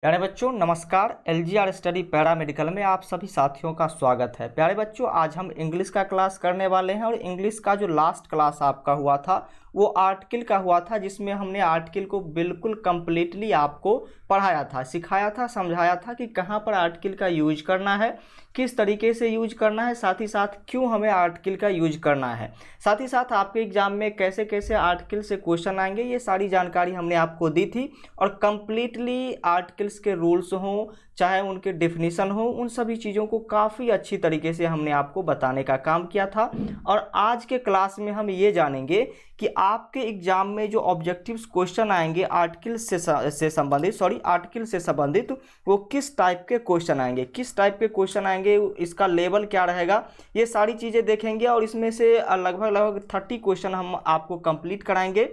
प्यारे बच्चों नमस्कार। LGR स्टडी पैरामेडिकल में आप सभी साथियों का स्वागत है। प्यारे बच्चों आज हम इंग्लिश का क्लास करने वाले हैं और इंग्लिश का जो लास्ट क्लास आपका हुआ था वो आर्टिकल का हुआ था, जिसमें हमने आर्टिकल को बिल्कुल कंप्लीटली आपको पढ़ाया था, सिखाया था, समझाया था कि कहाँ पर आर्टिकल का यूज करना है, किस तरीके से यूज करना है, साथ ही साथ क्यों हमें आर्टिकल का यूज करना है, साथ ही साथ आपके एग्जाम में कैसे कैसे आर्टिकल से क्वेश्चन आएंगे, ये सारी जानकारी हमने आपको दी थी। और कंप्लीटली आर्टिकल्स के रूल्स हों चाहे उनके डेफिनेशन हो, उन सभी चीज़ों को काफ़ी अच्छी तरीके से हमने आपको बताने का काम किया था। और आज के क्लास में हम ये जानेंगे कि आपके एग्जाम में जो ऑब्जेक्टिव्स क्वेश्चन आएंगे आर्टिकल से संबंधित वो किस टाइप के क्वेश्चन आएंगे, किस टाइप के क्वेश्चन आएंगे, इसका लेवल क्या रहेगा, ये सारी चीज़ें देखेंगे। और इसमें से लगभग 30 क्वेश्चन हम आपको कंप्लीट कराएंगे,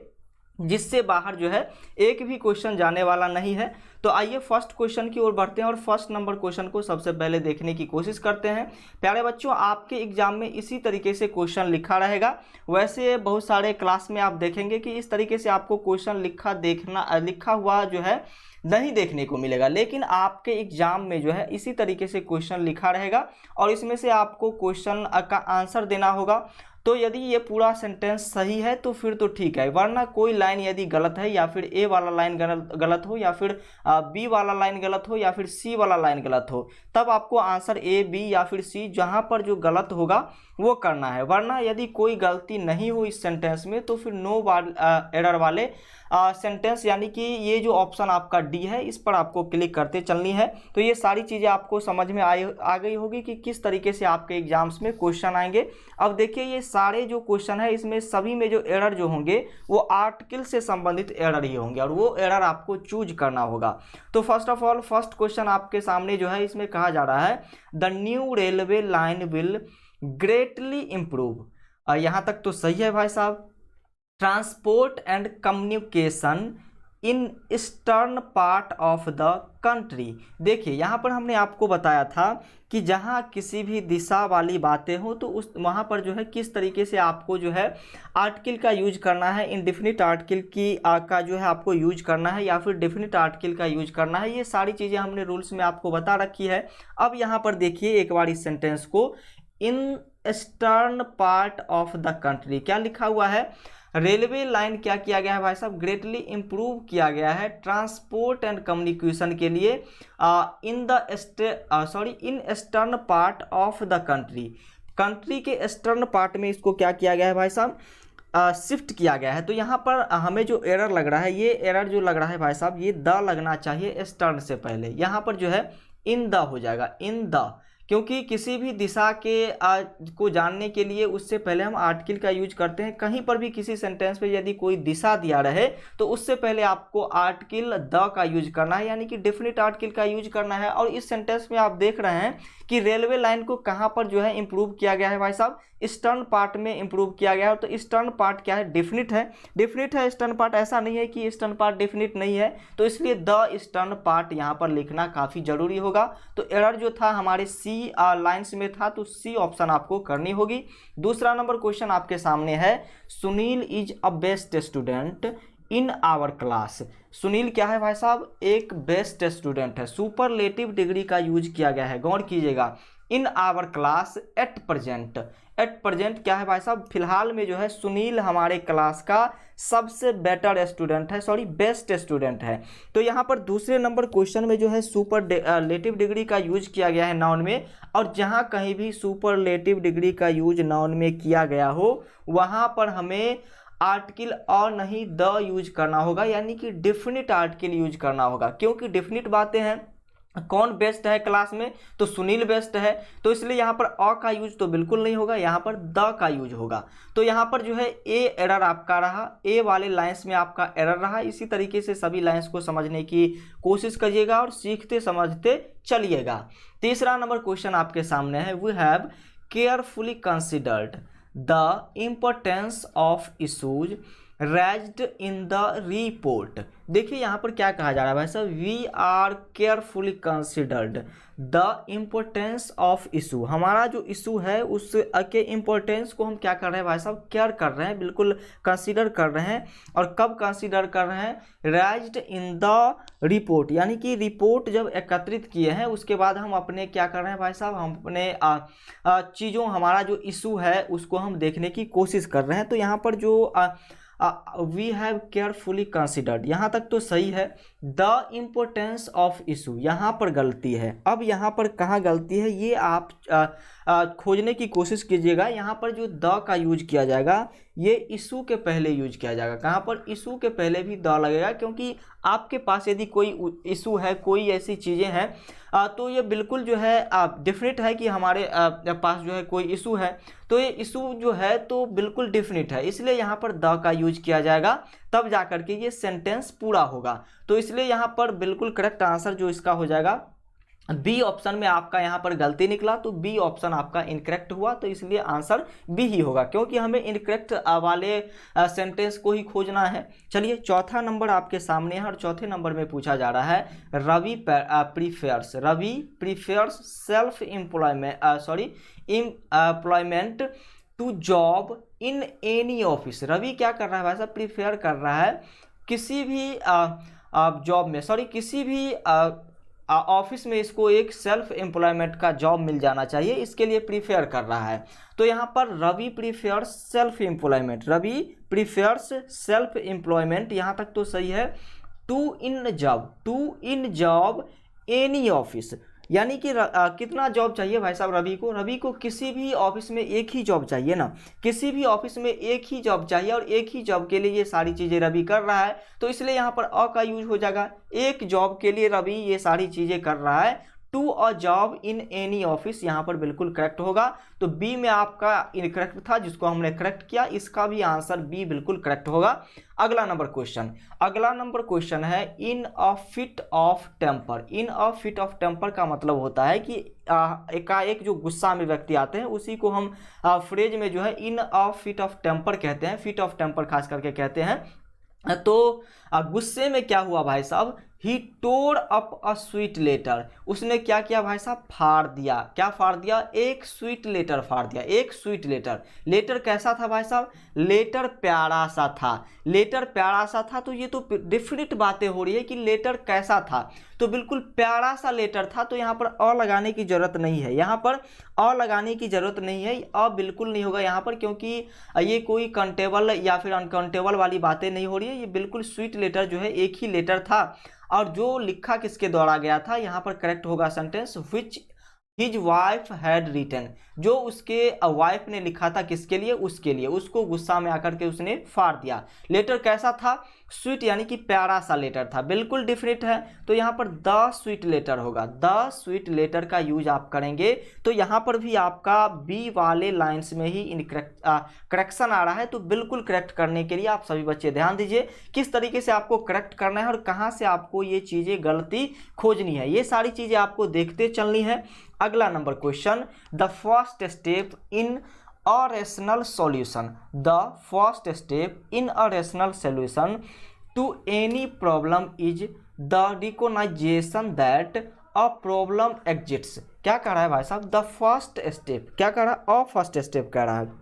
जिससे बाहर जो है एक भी क्वेश्चन जाने वाला नहीं है। तो आइए फर्स्ट क्वेश्चन की ओर बढ़ते हैं और फर्स्ट नंबर क्वेश्चन को सबसे पहले देखने की कोशिश करते हैं। प्यारे बच्चों आपके एग्जाम में इसी तरीके से क्वेश्चन लिखा रहेगा। वैसे बहुत सारे क्लास में आप देखेंगे कि इस तरीके से आपको क्वेश्चन लिखा हुआ जो है नहीं देखने को मिलेगा, लेकिन आपके एग्जाम में जो है इसी तरीके से क्वेश्चन लिखा रहेगा और इसमें से आपको क्वेश्चन का आंसर देना होगा। तो यदि ये पूरा सेंटेंस सही है तो फिर तो ठीक है, वरना कोई लाइन यदि गलत है या फिर ए वाला लाइन गलत हो या फिर बी वाला लाइन गलत हो या फिर सी वाला लाइन गलत हो, तब आपको आंसर ए, बी या फिर सी जहाँ पर जो गलत होगा वो करना है। वरना यदि कोई गलती नहीं हो इस सेंटेंस में तो फिर नो एरर वाले सेंटेंस यानी कि ये जो ऑप्शन आपका डी है इस पर आपको क्लिक करते चलनी है। तो ये सारी चीज़ें आपको समझ में आ गई होगी कि किस तरीके से आपके एग्जाम्स में क्वेश्चन आएंगे। अब देखिए ये सारे जो क्वेश्चन है इसमें सभी में जो एरर जो होंगे वो आर्टिकल से संबंधित एरर ही होंगे और वो एरर आपको चूज करना होगा। तो first of all first question आपके सामने जो है इसमें कहा जा रहा है the new railway line will greatly improve. यहाँ तक तो सही है भाई साहब। Transport and communication in eastern part of the country. देखिए यहाँ पर हमने आपको बताया था कि जहाँ किसी भी दिशा वाली बातें हो तो उस वहाँ पर जो है किस तरीके से आपको जो है आर्टिकल का यूज करना है, इंडेफिनिट आर्टिकल की का जो है आपको यूज करना है या फिर डेफिनिट आर्टिकल का यूज करना है। ये सारी चीज़ें हमने रूल्स में आपको बता रखी है। अब यहाँ पर देखिए एक बार इस सेंटेंस को, in eastern part of the country क्या लिखा हुआ है, रेलवे लाइन क्या किया गया है भाई साहब, ग्रेटली इम्प्रूव किया गया है ट्रांसपोर्ट एंड कम्युनिकेशन के लिए in eastern part of the country. Country के ईस्टर्न पार्ट में इसको क्या किया गया है भाई साहब, शिफ्ट किया गया है। तो यहाँ पर हमें जो एरर लग रहा है, ये एरर जो लग रहा है भाई साहब, ये द लगना चाहिए ईस्टर्न से पहले, यहाँ पर जो है इन द हो जाएगा, इन द, क्योंकि किसी भी दिशा के को जानने के लिए उससे पहले हम आर्टिकल का यूज करते हैं। कहीं पर भी किसी सेंटेंस पे यदि कोई दिशा दिया रहे तो उससे पहले आपको आर्टिकल द का यूज करना है, यानी कि डेफिनिट आर्टिकल का यूज करना है। और इस सेंटेंस में आप देख रहे हैं कि रेलवे लाइन को कहाँ पर जो है इंप्रूव किया गया है भाई साहब, ईस्टर्न पार्ट में इंप्रूव किया गया है। तो ईस्टर्न पार्ट क्या है, डेफिनिट है, डेफिनिट है ईस्टर्न पार्ट, ऐसा नहीं है कि ईस्टर्न पार्ट डेफिनिट नहीं है। तो इसलिए द ईस्टर्न पार्ट यहाँ पर लिखना काफ़ी जरूरी होगा। तो एरर जो था हमारे सी लाइन्स में था, तो सी ऑप्शन आपको करनी होगी। दूसरा नंबर क्वेश्चन आपके सामने है, Sunil is a best student in our class. Sunil क्या है भाई साहब, एक बेस्ट स्टूडेंट है, सुपरलेटिव डिग्री का यूज किया गया है, गौर कीजिएगा। In our class at present, at present क्या है भाई साहब, फिलहाल में जो है सुनील हमारे क्लास का सबसे बेटर स्टूडेंट है, सॉरी बेस्ट स्टूडेंट है। तो यहाँ पर दूसरे नंबर क्वेश्चन में जो है सुपरलेटिव डिग्री का यूज किया गया है नाउन में, और जहाँ कहीं भी सुपरलेटिव डिग्री का यूज नाउन में किया गया हो वहाँ पर हमें आर्टिकल और नहीं द यूज करना होगा, यानी कि डेफिनिट आर्टिकल यूज करना होगा। क्योंकि डेफिनिट बातें हैं, कौन बेस्ट है क्लास में, तो सुनील बेस्ट है, तो इसलिए यहाँ पर अ का यूज तो बिल्कुल नहीं होगा, यहाँ पर द का यूज होगा। तो यहाँ पर जो है ए एरर आपका रहा, ए वाले लाइंस में आपका एरर रहा। इसी तरीके से सभी लाइंस को समझने की कोशिश करिएगा और सीखते समझते चलिएगा। तीसरा नंबर क्वेश्चन आपके सामने है, we have carefully considered the importance of issues raised in the report. देखिए यहाँ पर क्या कहा जा रहा है भाई साहब, we are carefully considered the importance of issue. हमारा जो इशू है उस के इम्पोर्टेंस को हम क्या कर रहे हैं भाई साहब, केयर कर रहे हैं, बिल्कुल कंसीडर कर रहे हैं। और कब कंसीडर कर रहे हैं, रेज्ड इन द रिपोर्ट, यानी कि रिपोर्ट जब एकत्रित किए हैं उसके बाद हम अपने क्या कर रहे हैं भाई साहब, हम अपने चीज़ों, हमारा जो इशू है उसको हम देखने की कोशिश कर रहे हैं। तो यहाँ पर जो वी हैव केयरफुली कंसिडर्ड, यहाँ तक तो सही है। द इम्पोर्टेंस ऑफ इशू, यहाँ पर गलती है। अब यहाँ पर कहाँ गलती है ये आप खोजने की कोशिश कीजिएगा। यहाँ पर जो द का यूज किया जाएगा ये इशू के पहले यूज किया जाएगा। कहाँ पर, इशू के पहले भी द लगेगा, क्योंकि आपके पास यदि कोई इशू है, कोई ऐसी चीज़ें हैं तो ये बिल्कुल जो है डेफिनेट है कि हमारे पास जो है कोई इशू है, तो ये इशू जो है तो बिल्कुल डेफिनेट है, इसलिए यहाँ पर द का यूज किया जाएगा, तब जा करके ये सेंटेंस पूरा होगा। तो इसलिए यहाँ पर बिल्कुल करेक्ट आंसर जो इसका हो जाएगा बी ऑप्शन में। आपका यहाँ पर गलती निकला तो बी ऑप्शन आपका इनकरेक्ट हुआ, तो इसलिए आंसर बी ही होगा, क्योंकि हमें इनकरेक्ट वाले सेंटेंस को ही खोजना है। चलिए चौथा नंबर आपके सामने है और चौथे नंबर में पूछा जा रहा है Ravi prefers self employment to job in any office. Ravi क्या कर रहा है भाई साहब, प्रीफेयर कर रहा है किसी भी जॉब में, किसी भी ऑफिस में इसको एक सेल्फ एम्प्लॉयमेंट का जॉब मिल जाना चाहिए, इसके लिए प्रीफेयर कर रहा है। तो यहाँ पर रवि प्रीफेयर्स सेल्फ एम्प्लॉयमेंट, यहाँ तक तो सही है। To in job any office, यानी कि कितना जॉब चाहिए भाई साहब रवि को, किसी भी ऑफिस में एक ही जॉब चाहिए ना, किसी भी ऑफिस में एक ही जॉब चाहिए, और एक ही जॉब के लिए ये सारी चीज़ें रवि कर रहा है, तो इसलिए यहाँ पर अ का यूज हो जाएगा। एक जॉब के लिए रवि ये सारी चीज़ें कर रहा है, to a job in any office, यहाँ पर बिल्कुल करेक्ट होगा। तो बी में आपका इनकरेक्ट था जिसको हमने करेक्ट किया, इसका भी आंसर बी बिल्कुल करेक्ट होगा। अगला नंबर क्वेश्चन है in a fit of temper. In a fit of temper का मतलब होता है कि एकाएक जो गुस्सा में व्यक्ति आते हैं उसी को हम फ्रेज में जो है in a fit of temper कहते हैं, फिट ऑफ टेम्पर खास करके कहते हैं। तो गुस्से में क्या हुआ भाई साहब, ही टोर अप अ स्वीट लेटर, उसने क्या किया भाई साहब, फाड़ दिया। क्या फाड़ दिया, एक स्वीट लेटर फाड़ दिया, एक स्वीट लेटर। लेटर कैसा था भाई साहब, लेटर प्यारा सा था। तो ये तो डिफरेंट बातें हो रही है कि लेटर कैसा था, तो बिल्कुल प्यारा सा लेटर था। तो यहाँ पर अ लगाने की जरूरत नहीं है, अ बिल्कुल नहीं होगा यहाँ पर, क्योंकि ये कोई काउंटेबल या फिर अनकाउंटेबल वाली बातें नहीं हो रही है। ये बिल्कुल स्वीट लेटर जो है एक ही लेटर था, और जो लिखा किसके द्वारा गया था, यहाँ पर करेक्ट होगा sentence which his wife had written, जो उसके वाइफ ने लिखा था किसके लिए, उसके लिए, उसको गुस्सा में आकर के उसने फाड़ दिया। लेटर कैसा था, स्वीट, यानी कि प्यारा सा लेटर था, बिल्कुल डिफरेंट है। तो यहाँ पर द स्वीट लेटर होगा, द स्वीट लेटर का यूज आप करेंगे। तो यहाँ पर भी आपका बी वाले लाइंस में ही करेक्शन आ रहा है, तो बिल्कुल करेक्ट करने के लिए आप सभी बच्चे ध्यान दीजिए किस तरीके से आपको करेक्ट करना है और कहाँ से आपको ये चीज़ें गलती खोजनी है, ये सारी चीज़ें आपको देखते चलनी है। अगला number question, the first step in a rational solution, the first step in a rational solution to any problem is the recognition that a problem exists। क्या कह रहा है भाई साहब, द फर्स्ट स्टेप, क्या कह रहा है, अ फर्स्ट स्टेप कह रहा है।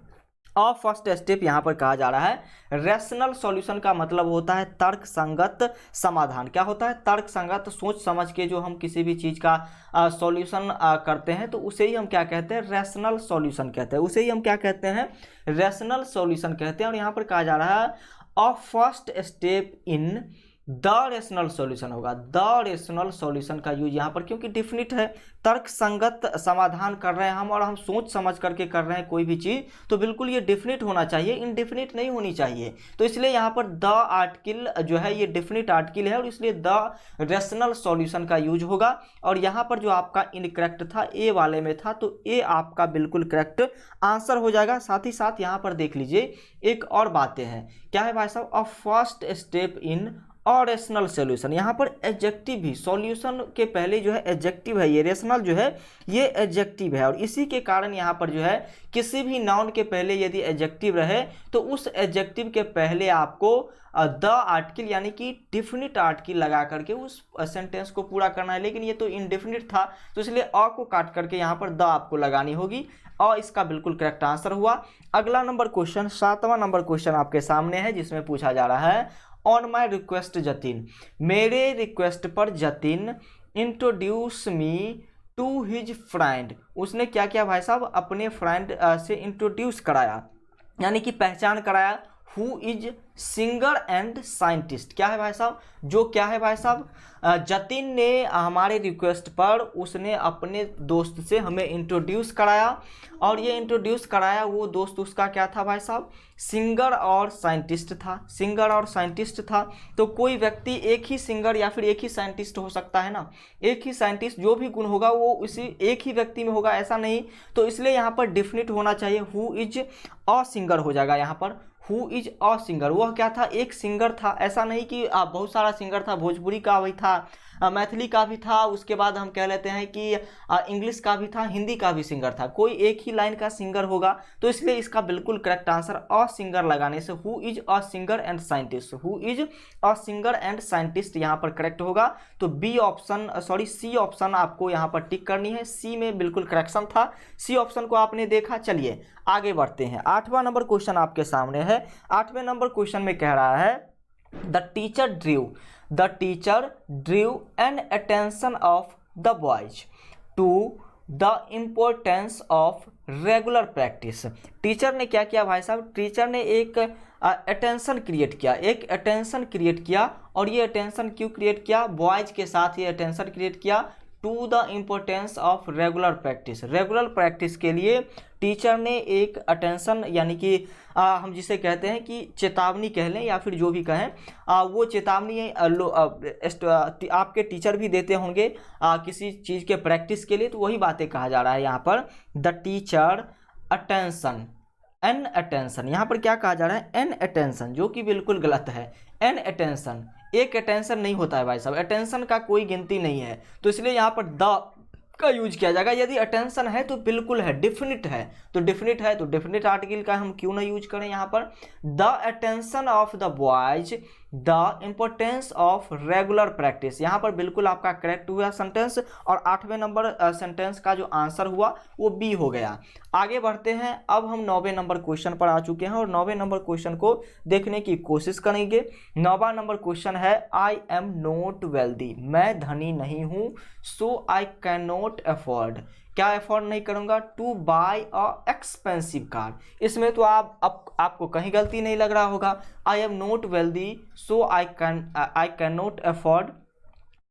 अ फर्स्ट स्टेप यहाँ पर कहा जा रहा है। रैशनल सॉल्यूशन का मतलब होता है तर्क संगत समाधान। क्या होता है, तर्क संगत, सोच समझ के जो हम किसी भी चीज़ का सॉल्यूशन करते हैं तो उसे ही हम क्या कहते हैं, रैशनल सॉल्यूशन कहते हैं, रैशनल सॉल्यूशन कहते हैं। और यहाँ पर कहा जा रहा है a first step in the rational solution होगा, द रेशनल सॉल्यूशन का यूज यहाँ पर, क्योंकि डिफिनिट है, तर्क संगत समाधान कर रहे हैं हम और हम सोच समझ करके कर रहे हैं कोई भी चीज़, तो बिल्कुल ये डिफिनिट होना चाहिए, इनडिफिनिट नहीं होनी चाहिए। तो इसलिए यहाँ पर द आर्टिकल जो है ये डिफिनिट आर्टिकल है और इसलिए द रेशनल सॉल्यूशन का यूज होगा। और यहाँ पर जो आपका इनकरेक्ट था ए वाले में था, तो ए आपका बिल्कुल करेक्ट आंसर हो जाएगा। साथ ही साथ यहाँ पर देख लीजिए एक और बातें हैं, क्या है भाई साहब, अ फर्स्ट स्टेप इन और रेशनल सॉल्यूशन, यहाँ पर एडजेक्टिव भी, सॉल्यूशन के पहले जो है एडजेक्टिव है, ये रेशनल जो है ये एडजेक्टिव है, और इसी के कारण यहाँ पर जो है किसी भी नाउन के पहले यदि एडजेक्टिव रहे तो उस एडजेक्टिव के पहले आपको द आर्टिकल यानी कि डिफिनिट आर्टिकल लगा करके उस सेंटेंस को पूरा करना है। लेकिन ये तो इनडेफिनिट था तो इसलिए अ को काट करके यहाँ पर द आपको लगानी होगी। इसका बिल्कुल करेक्ट आंसर हुआ। अगला नंबर क्वेश्चन, 7वां नंबर क्वेश्चन आपके सामने है, जिसमें पूछा जा रहा है ऑन माई रिक्वेस्ट जतिन, मेरे रिक्वेस्ट पर Jatin introduce me to his friend, उसने क्या किया भाई साहब, अपने फ्रेंड से इंट्रोड्यूस कराया यानी कि पहचान कराया। Who is singer and scientist, क्या है भाई साहब, जो क्या है भाई साहब, जतिन ने हमारे रिक्वेस्ट पर उसने अपने दोस्त से हमें इंट्रोड्यूस कराया, और ये इंट्रोड्यूस कराया वो दोस्त उसका क्या था भाई साहब, सिंगर और साइंटिस्ट था, सिंगर और साइंटिस्ट था। तो कोई व्यक्ति एक ही सिंगर या फिर एक ही साइंटिस्ट हो सकता है ना, एक ही साइंटिस्ट, जो भी गुण होगा वो उसी एक ही व्यक्ति में होगा ऐसा नहीं, तो इसलिए यहाँ पर डिफिनिट होना चाहिए, हु इज अ सिंगर हो जाएगा यहाँ पर, हु इज अ सिंगर, वह क्या था, एक सिंगर था, ऐसा नहीं कि बहुत सारा सिंगर था, भोजपुरी का भी था, मैथिली का भी था, उसके बाद हम कह लेते हैं कि इंग्लिश का भी था, हिंदी का भी सिंगर था, कोई एक ही लाइन का सिंगर होगा, तो इसलिए इसका बिल्कुल करेक्ट आंसर अ सिंगर लगाने से who is a singer and scientist, who is a singer and scientist यहाँ पर करेक्ट होगा। तो बी ऑप्शन सी ऑप्शन आपको यहाँ पर टिक करनी है, सी में बिल्कुल करेक्शन था, सी ऑप्शन को आपने देखा। चलिए आगे बढ़ते हैं, 8वां नंबर क्वेश्चन आपके सामने है। 8वें नंबर क्वेश्चन में कह रहा है the teacher drew an attention of the boys to the importance of regular practice. Teacher ने क्या किया भाई साहब, टीचर ने एक अटेंशन क्रिएट किया, और ये अटेंशन क्यों क्रिएट किया, बॉयज के साथ ये अटेंशन क्रिएट किया to the importance of regular practice. Regular practice के लिए टीचर ने एक अटेंशन यानी कि हम जिसे कहते हैं कि चेतावनी कह लें या फिर जो भी कहें, वो चेतावनी आपके टीचर भी देते होंगे किसी चीज़ के प्रैक्टिस के लिए, तो वही बातें कहा जा रहा है यहाँ पर, the teacher attention an attention, यहाँ पर क्या कहा जा रहा है, एन अटेंशन, जो कि बिल्कुल गलत है। एन अटेंशन, एक अटेंशन नहीं होता है भाई साहब, अटेंशन का कोई गिनती नहीं है, तो इसलिए यहाँ पर द का यूज किया जाएगा। यदि अटेंशन है तो बिल्कुल है, डिफिनिट है तो डिफिनिट आर्टिकल का हम क्यों ना यूज करें यहाँ पर, the attention of the boys the importance of regular practice, यहाँ पर बिल्कुल आपका करेक्ट हुआ सेंटेंस, और 8वें नंबर सेंटेंस का जो आंसर हुआ वो बी हो गया। आगे बढ़ते हैं, अब हम 9वें नंबर क्वेश्चन पर आ चुके हैं और 9वें नंबर क्वेश्चन को देखने की कोशिश करेंगे। 9वां नंबर क्वेश्चन है आई एम नॉट वेल्दी, मैं धनी नहीं हूँ, so I can not afford, क्या अफोर्ड नहीं करूंगा, to buy a expensive car. इसमें तो आपको कहीं गलती नहीं लग रहा होगा, I am not wealthy so I can not afford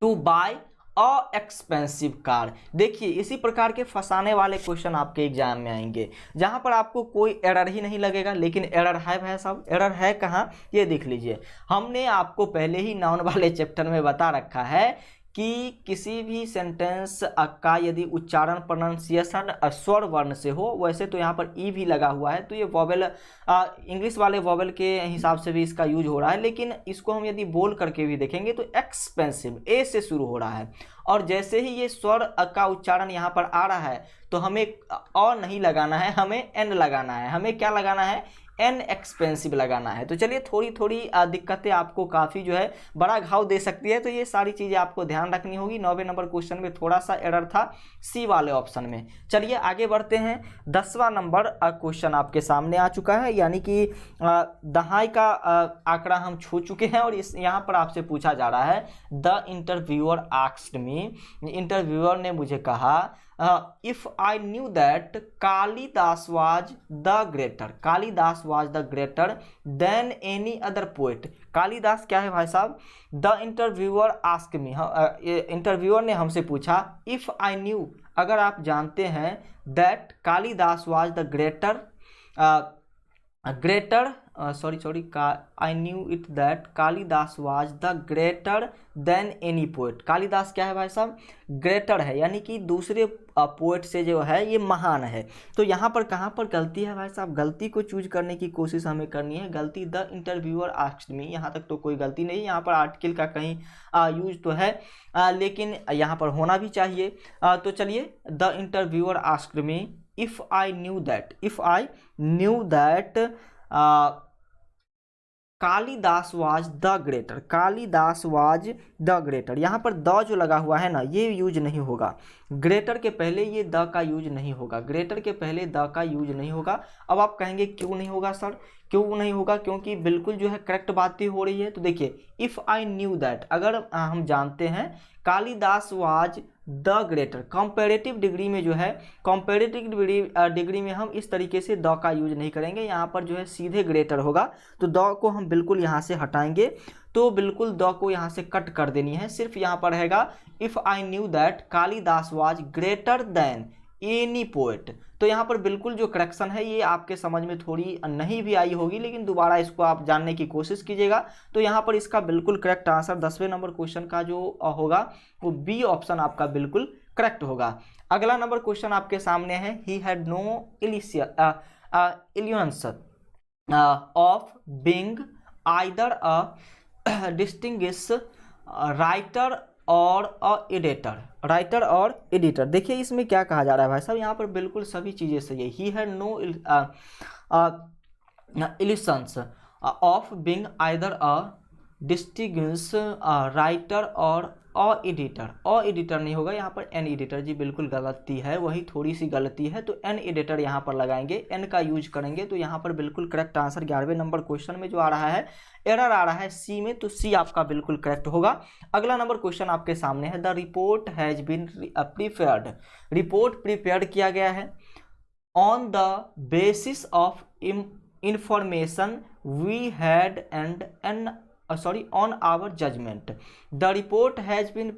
to buy a expensive car. देखिए इसी प्रकार के फंसाने वाले क्वेश्चन आपके एग्जाम में आएंगे जहां पर आपको कोई एरर ही नहीं लगेगा, लेकिन एरर है भाई साहब, एरर है कहाँ ये देख लीजिए। हमने आपको पहले ही नाउन वाले चैप्टर में बता रखा है कि किसी भी सेंटेंस का यदि उच्चारण प्रोनाउंसिएशन स्वर वर्ण से हो, वैसे तो यहाँ पर ई भी लगा हुआ है, तो ये वॉवेल इंग्लिश वाले वॉवेल के हिसाब से भी इसका यूज हो रहा है, लेकिन इसको हम यदि बोल करके भी देखेंगे तो एक्सपेंसिव ए से शुरू हो रहा है, और जैसे ही ये स्वर का उच्चारण यहाँ पर आ रहा है तो हमें अ नहीं लगाना है, हमें एन लगाना है, हमें क्या लगाना है, एन एक्सपेंसिव लगाना है। तो चलिए थोड़ी दिक्कतें आपको काफ़ी जो है बड़ा घाव दे सकती है, तो ये सारी चीज़ें आपको ध्यान रखनी होगी। 9वें नंबर क्वेश्चन में थोड़ा सा एरर था सी वाले ऑप्शन में। चलिए आगे बढ़ते हैं, 10वां नंबर क्वेश्चन आपके सामने आ चुका है, यानी कि दहाई का आंकड़ा हम छू चुके हैं, और इस यहाँ पर आपसे पूछा जा रहा है the interviewer asked me, interviewer ने मुझे कहा if I knew that Kalidas was the greater, Kalidas was the greater than any other poet. Kalidas क्या है भाई साहब, the interviewer ask me, interviewer ने हमसे पूछा इफ आई न्यू, अगर आप जानते हैं, that Kalidas was the greater sorry I knew it that Kalidas was the greater than any poet. Kalidas क्या है भाई साहब, ग्रेटर है, यानी कि दूसरे पोएट से जो है ये महान है। तो यहाँ पर कहाँ पर गलती है भाई साहब, गलती को चूज करने की कोशिश हमें करनी है। गलती द इंटरव्यूअर आस्क्ड मी, यहाँ तक तो कोई गलती नहीं, यहाँ पर आर्टिकल का कहीं यूज तो है लेकिन यहाँ पर होना भी चाहिए। तो चलिए, the interviewer asked me if I knew that Kalidas was the greater, Kalidas was the greater. यहाँ पर द जो लगा हुआ है ना, ये यूज नहीं होगा। ग्रेटर के पहले ये द का यूज नहीं होगा, ग्रेटर के पहले द का यूज नहीं होगा। अब आप कहेंगे क्यों नहीं होगा सर, क्यों नहीं होगा, क्योंकि बिल्कुल जो है करेक्ट बातें हो रही है। तो देखिए, इफ़ आई न्यू दैट, अगर हम जानते हैं Kalidas was the greater, comparative degree में जो है, कंपेरेटिव डिग्री में हम इस तरीके से द का यूज नहीं करेंगे, यहाँ पर जो है सीधे ग्रेटर होगा। तो द को हम बिल्कुल यहाँ से हटाएंगे, तो बिल्कुल द को यहाँ से कट कर देनी है। सिर्फ यहाँ पर रहेगा if I knew that Kalidas was greater than any poet. तो यहाँ पर बिल्कुल जो करेक्शन है ये आपके समझ में थोड़ी नहीं भी आई होगी, लेकिन दोबारा इसको आप जानने की कोशिश कीजिएगा। तो यहाँ पर इसका बिल्कुल करेक्ट आंसर 10वें नंबर क्वेश्चन का जो होगा वो बी ऑप्शन आपका बिल्कुल करेक्ट होगा। अगला नंबर क्वेश्चन आपके सामने है, he had no illusions of being either a distinguish writer और राइटर और एडिटर। देखिए इसमें क्या कहा जा रहा है भाई साहब, यहाँ पर बिल्कुल सभी चीज़ें सही है। He had no illusions of being either a distinguish writer और एडिटर नहीं होगा, यहाँ पर एन एडिटर जी बिल्कुल गलती है, वही थोड़ी सी गलती है। तो एन एडिटर यहाँ पर लगाएंगे, एन का यूज करेंगे। तो यहाँ पर बिल्कुल करेक्ट आंसर 11वें नंबर क्वेश्चन में जो आ रहा है, एरर आ रहा है सी में, तो सी आपका बिल्कुल करेक्ट होगा। अगला नंबर क्वेश्चन आपके सामने है, the report has been prepared, report prepare किया गया है on the basis of information we had and on our judgment. The report has been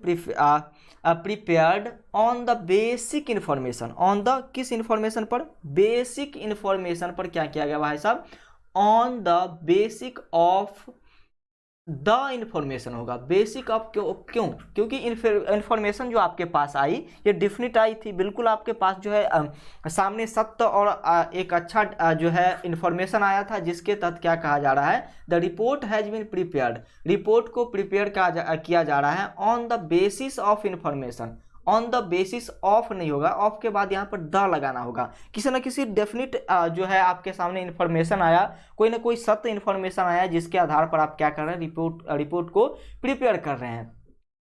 prepared on the basic information, on the किस information पर, basic information पर क्या किया गया भाई साहब, on the basic of the information होगा, basic of क्यों, क्योंकि इंफॉर्मेशन जो आपके पास आई ये डिफिनिट आई थी, बिल्कुल आपके पास जो है सामने सत्य और एक अच्छा जो है इंफॉर्मेशन आया था, जिसके तहत क्या कहा जा रहा है, the report has been prepared, report को प्रिपेयर किया जा रहा है on the basis of information. On the basis of नहीं होगा, ऑफ के बाद यहाँ पर द लगाना होगा। किसी न किसी डेफिनिट जो है आपके सामने इन्फॉर्मेशन आया, कोई ना कोई सत्य इन्फॉर्मेशन आया, जिसके आधार पर आप क्या कर रहे हैं, रिपोर्ट को प्रिपेयर कर रहे हैं।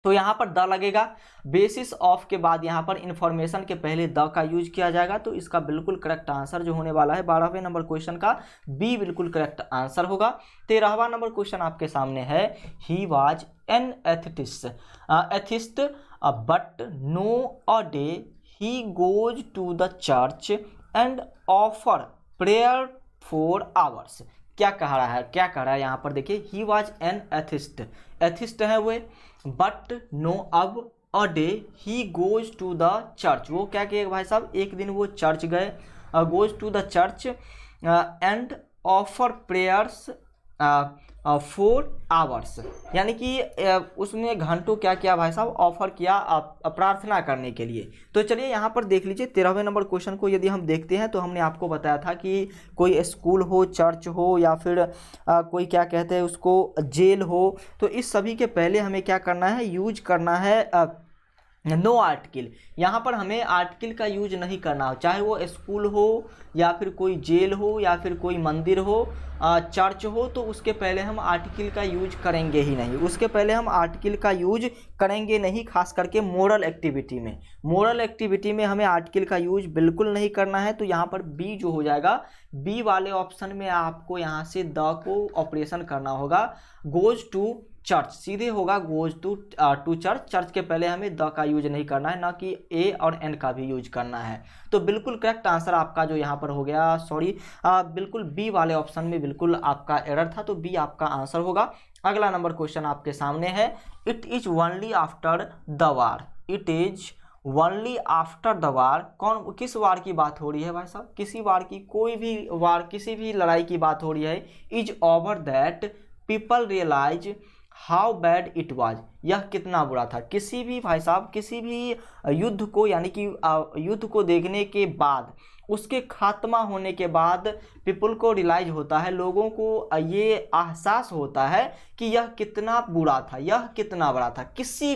तो यहाँ पर द लगेगा, बेसिस ऑफ के बाद यहाँ पर इंफॉर्मेशन के पहले द का यूज किया जाएगा। तो इसका बिल्कुल करेक्ट आंसर जो होने वाला है 12वें नंबर क्वेश्चन का बी बिल्कुल करेक्ट आंसर होगा। 13वां नंबर क्वेश्चन आपके सामने है, he was an atheist but no a day he goes to the church and offer prayer for hours. क्या कह रहा है यहाँ पर देखिए, ही वाज एन एथिस्ट है वो, बट नो अब a day he goes to the church, वो क्या किए भाई साहब, एक दिन वो चर्च गए, goes to the church and offer prayers for hours, यानी कि उसमें घंटों क्या किया भाई साहब, ऑफर किया प्रार्थना करने के लिए। तो चलिए यहाँ पर देख लीजिए 13वें नंबर क्वेश्चन को यदि हम देखते हैं, तो हमने आपको बताया था कि कोई स्कूल हो, चर्च हो, या फिर कोई क्या कहते हैं उसको जेल हो, तो इस सभी के पहले हमें क्या करना है, यूज करना है नो आर्टिकल। यहाँ पर हमें आर्टिकल का यूज नहीं करना हो, चाहे वो स्कूल हो या फिर कोई जेल हो या फिर कोई मंदिर हो, चर्च हो, तो उसके पहले हम आर्टिकल का यूज करेंगे ही नहीं, उसके पहले हम आर्टिकल का यूज करेंगे नहीं। खास करके मोरल एक्टिविटी में हमें आर्टिकल का यूज बिल्कुल नहीं करना है। तो यहाँ पर बी जो हो जाएगा, बी वाले ऑप्शन में आपको यहाँ से द को ऑपरेशन करना होगा, गोज टू चर्च सीधे होगा, गोज टू चर्च के पहले हमें द का यूज नहीं करना है, ना कि ए और एन का भी यूज करना है। तो बिल्कुल करेक्ट आंसर आपका जो यहाँ पर हो गया, सॉरी बिल्कुल बी वाले ऑप्शन में बिल्कुल आपका एरर था, तो बी आपका आंसर होगा। अगला नंबर क्वेश्चन आपके सामने है, it is only after the war, it is only after the war, किस वार की बात हो रही है भाई साहब, किसी वार की, कोई भी वार, किसी भी लड़ाई की बात हो रही है, is over that people realise how bad it was, यह कितना बुरा था। किसी भी भाई साहब, किसी भी युद्ध को, यानी कि युद्ध को देखने के बाद, उसके खात्मा होने के बाद पीपल को रियलाइज होता है, लोगों को ये एहसास होता है कि यह कितना बुरा था, यह कितना बुरा था। किसी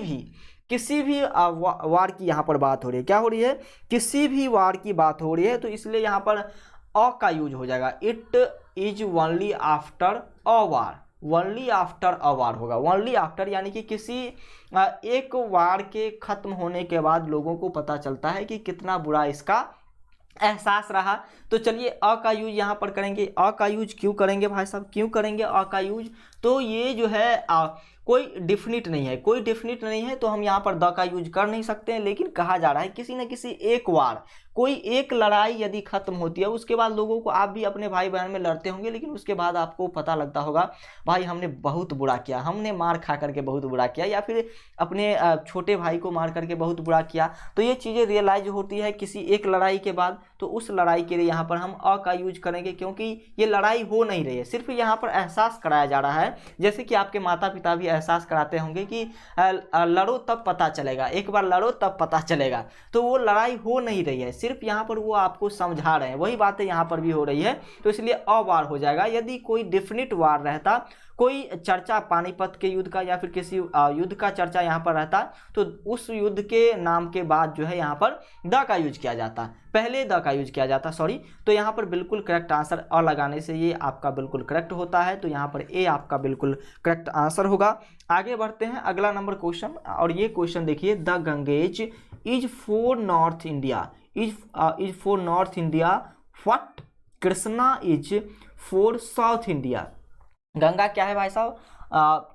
भी वार की यहाँ पर बात हो रही है, क्या हो रही है, किसी भी वार की बात हो रही है, तो इसलिए यहाँ पर अ का यूज हो जाएगा। It is only after a war, only after a war होगा, ओनली आफ्टर, यानी कि किसी एक वार के खत्म होने के बाद लोगों को पता चलता है कि कितना बुरा इसका एहसास रहा। तो चलिए अ का यूज यहाँ पर करेंगे। अ का यूज क्यों करेंगे भाई साहब, क्यों करेंगे अ का यूज, तो ये जो है कोई डिफिनिट नहीं है, कोई डिफिनिट नहीं है, तो हम यहाँ पर द का यूज कर नहीं सकते हैं। लेकिन कहा जा रहा है किसी न किसी एक वार, कोई एक लड़ाई यदि खत्म होती है, उसके बाद लोगों को, आप भी अपने भाई बहन में लड़ते होंगे, लेकिन उसके बाद आपको पता लगता होगा भाई हमने बहुत बुरा किया, हमने मार खा करके बहुत बुरा किया, या फिर अपने छोटे भाई को मार करके बहुत बुरा किया। तो ये चीज़ें रियलाइज होती है किसी एक लड़ाई के बाद, तो उस लड़ाई के लिए यहाँ पर हम अ का यूज करेंगे, क्योंकि ये लड़ाई हो नहीं रही है, सिर्फ यहाँ पर एहसास कराया जा रहा है। जैसे कि आपके माता पिता भी एहसास कराते होंगे कि लड़ो तब पता चलेगा, एक बार लड़ो तब पता चलेगा, तो वो लड़ाई हो नहीं रही है, सिर्फ यहाँ पर वो आपको समझा रहे हैं, वही बातें यहाँ पर भी हो रही है, तो इसलिए अ वार हो जाएगा। यदि कोई डिफिनिट वार रहता, कोई चर्चा पानीपत के युद्ध का या फिर किसी युद्ध का चर्चा यहाँ पर रहता, तो उस युद्ध के नाम के बाद जो है यहाँ पर द का यूज किया जाता, पहले द का यूज किया जाता, सॉरी। तो यहाँ पर बिल्कुल करेक्ट आंसर अ लगाने से ये आपका बिल्कुल करेक्ट होता है, तो यहाँ पर ए आपका बिल्कुल करेक्ट आंसर होगा। आगे बढ़ते हैं, अगला नंबर क्वेश्चन, और ये क्वेश्चन देखिए, the Ganges is for north India, is for north India, what Krishna is for south India. Ganga क्या है भाई साहब,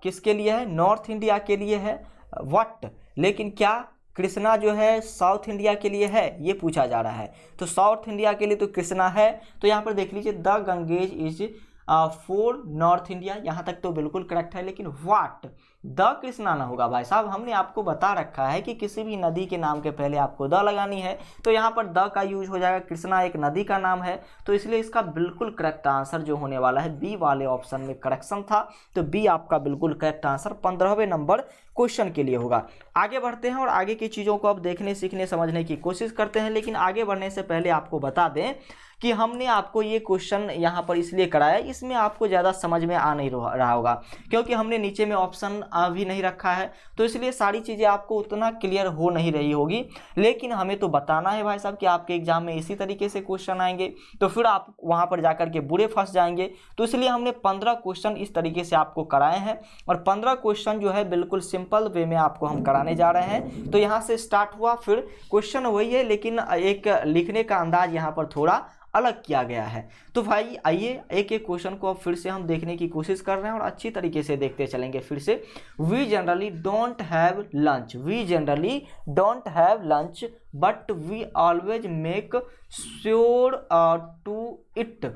किसके लिए है, नॉर्थ इंडिया के लिए है, व्हाट, लेकिन क्या कृष्णा जो है साउथ इंडिया के लिए है, ये पूछा जा रहा है। तो साउथ इंडिया के लिए तो कृष्णा है, तो यहाँ पर देख लीजिए the Ganges is for north India, यहाँ तक तो बिल्कुल करेक्ट है, लेकिन व्हाट द कृष्णा ना होगा भाई साहब, हमने आपको बता रखा है कि किसी भी नदी के नाम के पहले आपको द लगानी है, तो यहाँ पर द का यूज हो जाएगा। कृष्णा एक नदी का नाम है, तो इसलिए इसका बिल्कुल करेक्ट आंसर जो होने वाला है, बी वाले ऑप्शन में करेक्शन था, तो बी आपका बिल्कुल करेक्ट आंसर 15वें नंबर क्वेश्चन के लिए होगा। आगे बढ़ते हैं और आगे की चीज़ों को अब देखने, सीखने, समझने की कोशिश करते हैं, लेकिन आगे बढ़ने से पहले आपको बता दें कि हमने आपको ये क्वेश्चन यहाँ पर इसलिए कराया, इसमें आपको ज़्यादा समझ में आ नहीं रहा होगा, क्योंकि हमने नीचे में ऑप्शन भी नहीं रखा है, तो इसलिए सारी चीज़ें आपको उतना क्लियर हो नहीं रही होगी। लेकिन हमें तो बताना है भाई साहब कि आपके एग्जाम में इसी तरीके से क्वेश्चन आएंगे, तो फिर आप वहाँ पर जाकर के बुरे फंस जाएंगे, तो इसलिए हमने 15 क्वेश्चन इस तरीके से आपको कराए हैं, और 15 क्वेश्चन जो है बिल्कुल सिंपल वे में आपको हम कराने जा रहे हैं। तो यहाँ से स्टार्ट हुआ, फिर क्वेश्चन वही है, लेकिन एक लिखने का अंदाज यहाँ पर थोड़ा अलग किया गया है। तो भाई आइए एक एक क्वेश्चन को अब फिर से हम देखने की कोशिश कर रहे हैं और अच्छी तरीके से देखते चलेंगे फिर से। We generally don't have lunch, we generally don't have lunch but we always make sure to eat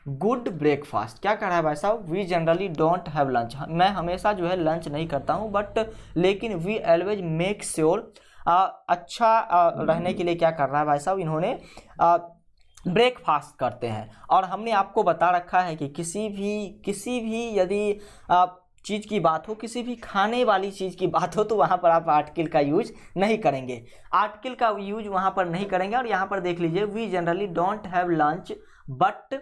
good breakfast. क्या कह रहा है भाई साहब, we generally don't have lunch, मैं हमेशा जो है लंच नहीं करता हूँ, बट लेकिन वी ऑलवेज मेक श्योर, अच्छा रहने के लिए क्या कर रहा है भाई साहब, इन्होंने ब्रेकफास्ट करते हैं। और हमने आपको बता रखा है कि किसी भी यदि चीज़ की बात हो, किसी भी खाने वाली चीज़ की बात हो, तो वहाँ पर आप आर्टिकल का यूज नहीं करेंगे, आर्टिकल का यूज वहाँ पर नहीं करेंगे। और यहाँ पर देख लीजिए, we generally don't have lunch but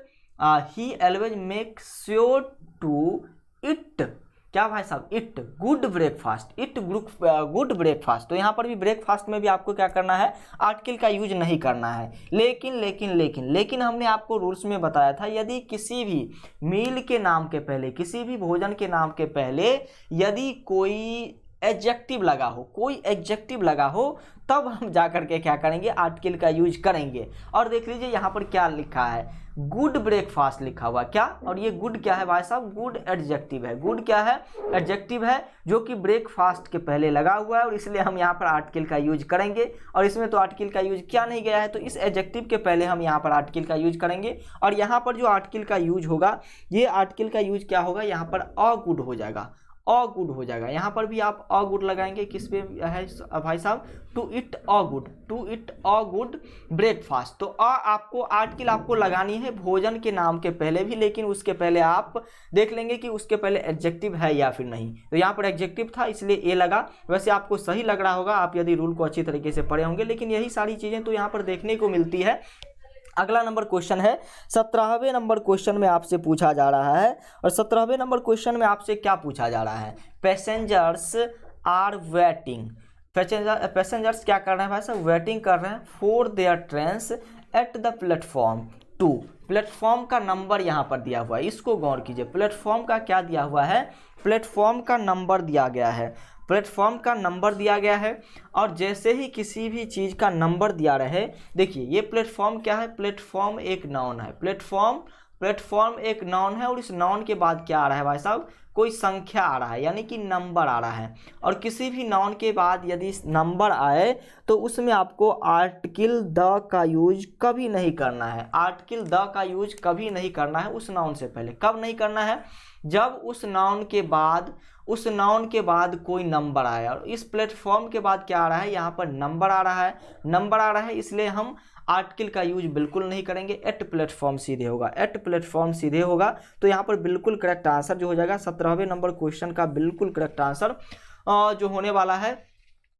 he always make sure to eat, क्या भाई साहब, eat good breakfast, eat good breakfast. तो यहाँ पर भी ब्रेकफास्ट में भी आपको क्या करना है, आर्टिकल का यूज नहीं करना है। लेकिन हमने आपको रूल्स में बताया था, यदि किसी भी मील के नाम के पहले, किसी भी भोजन के नाम के पहले यदि कोई एडजेक्टिव लगा हो, कोई एडजेक्टिव लगा हो, तब हम जाकर के क्या करेंगे, आर्टिकल का यूज करेंगे। और देख लीजिए यहाँ पर क्या लिखा है, गुड ब्रेकफास्ट लिखा हुआ, क्या, और ये गुड क्या है भाई साहब, गुड एडजेक्टिव है, गुड क्या है, एडजेक्टिव है, जो कि ब्रेकफास्ट के पहले लगा हुआ है, और इसलिए हम यहाँ पर आर्टिकल का यूज करेंगे। और इसमें तो आर्टिकल का यूज किया नहीं गया है, तो इस एडजेक्टिव के पहले हम यहाँ पर आर्टिकल का यूज करेंगे। और यहाँ पर जो आर्टिकल का यूज होगा, ये आर्टिकल का यूज क्या होगा, यहाँ पर अ गुड हो जाएगा, अ गुड हो जाएगा। यहाँ पर भी आप अ गुड लगाएंगे, किस पे है भाई साहब, to eat a good, to eat a good breakfast. तो आपको आर्टिकल आपको लगानी है भोजन के नाम के पहले भी, लेकिन उसके पहले आप देख लेंगे कि उसके पहले एडजेक्टिव है या फिर नहीं। तो यहाँ पर एडजेक्टिव था इसलिए ए लगा। वैसे आपको सही लग रहा होगा आप यदि रूल को अच्छी तरीके से पढ़े होंगे, लेकिन यही सारी चीज़ें तो यहाँ पर देखने को मिलती है। अगला नंबर क्वेश्चन है 17वें नंबर क्वेश्चन में आपसे पूछा जा रहा है, और 17वें नंबर क्वेश्चन में आपसे क्या पूछा जा रहा है, पैसेंजर्स आर वेटिंग। पैसेंजर्स क्या कर रहे हैं भाई साहब, वेटिंग कर रहे हैं for their trains at the platform 2। Platform का नंबर यहाँ पर दिया हुआ है, इसको गौर कीजिए। प्लेटफॉर्म का क्या दिया हुआ है, प्लेटफॉर्म का नंबर दिया गया है, प्लेटफॉर्म का नंबर दिया गया है। और जैसे ही किसी भी चीज़ का नंबर दिया रहे, देखिए ये प्लेटफॉर्म क्या है, प्लेटफॉर्म एक नाउन है, प्लेटफॉर्म एक नाउन है, और इस नाउन के बाद क्या आ रहा है भाई साहब, कोई संख्या आ रहा है, यानी कि नंबर आ रहा है। और किसी भी नाउन के बाद यदि नंबर आए तो उसमें आपको आर्टिकल द का यूज कभी नहीं करना है, आर्टिकल द का यूज कभी नहीं करना है उस नाउन से पहले। कब नहीं करना है, जब उस नाउन के बाद कोई नंबर आया। और इस प्लेटफॉर्म के बाद क्या आ रहा है, यहाँ पर नंबर आ रहा है, इसलिए हम आर्टिकल का यूज बिल्कुल नहीं करेंगे, एट प्लेटफॉर्म सीधे होगा, एट प्लेटफॉर्म सीधे होगा। तो यहाँ पर बिल्कुल करेक्ट आंसर जो हो जाएगा 17वें नंबर क्वेश्चन का बिल्कुल करेक्ट आंसर जो होने वाला है,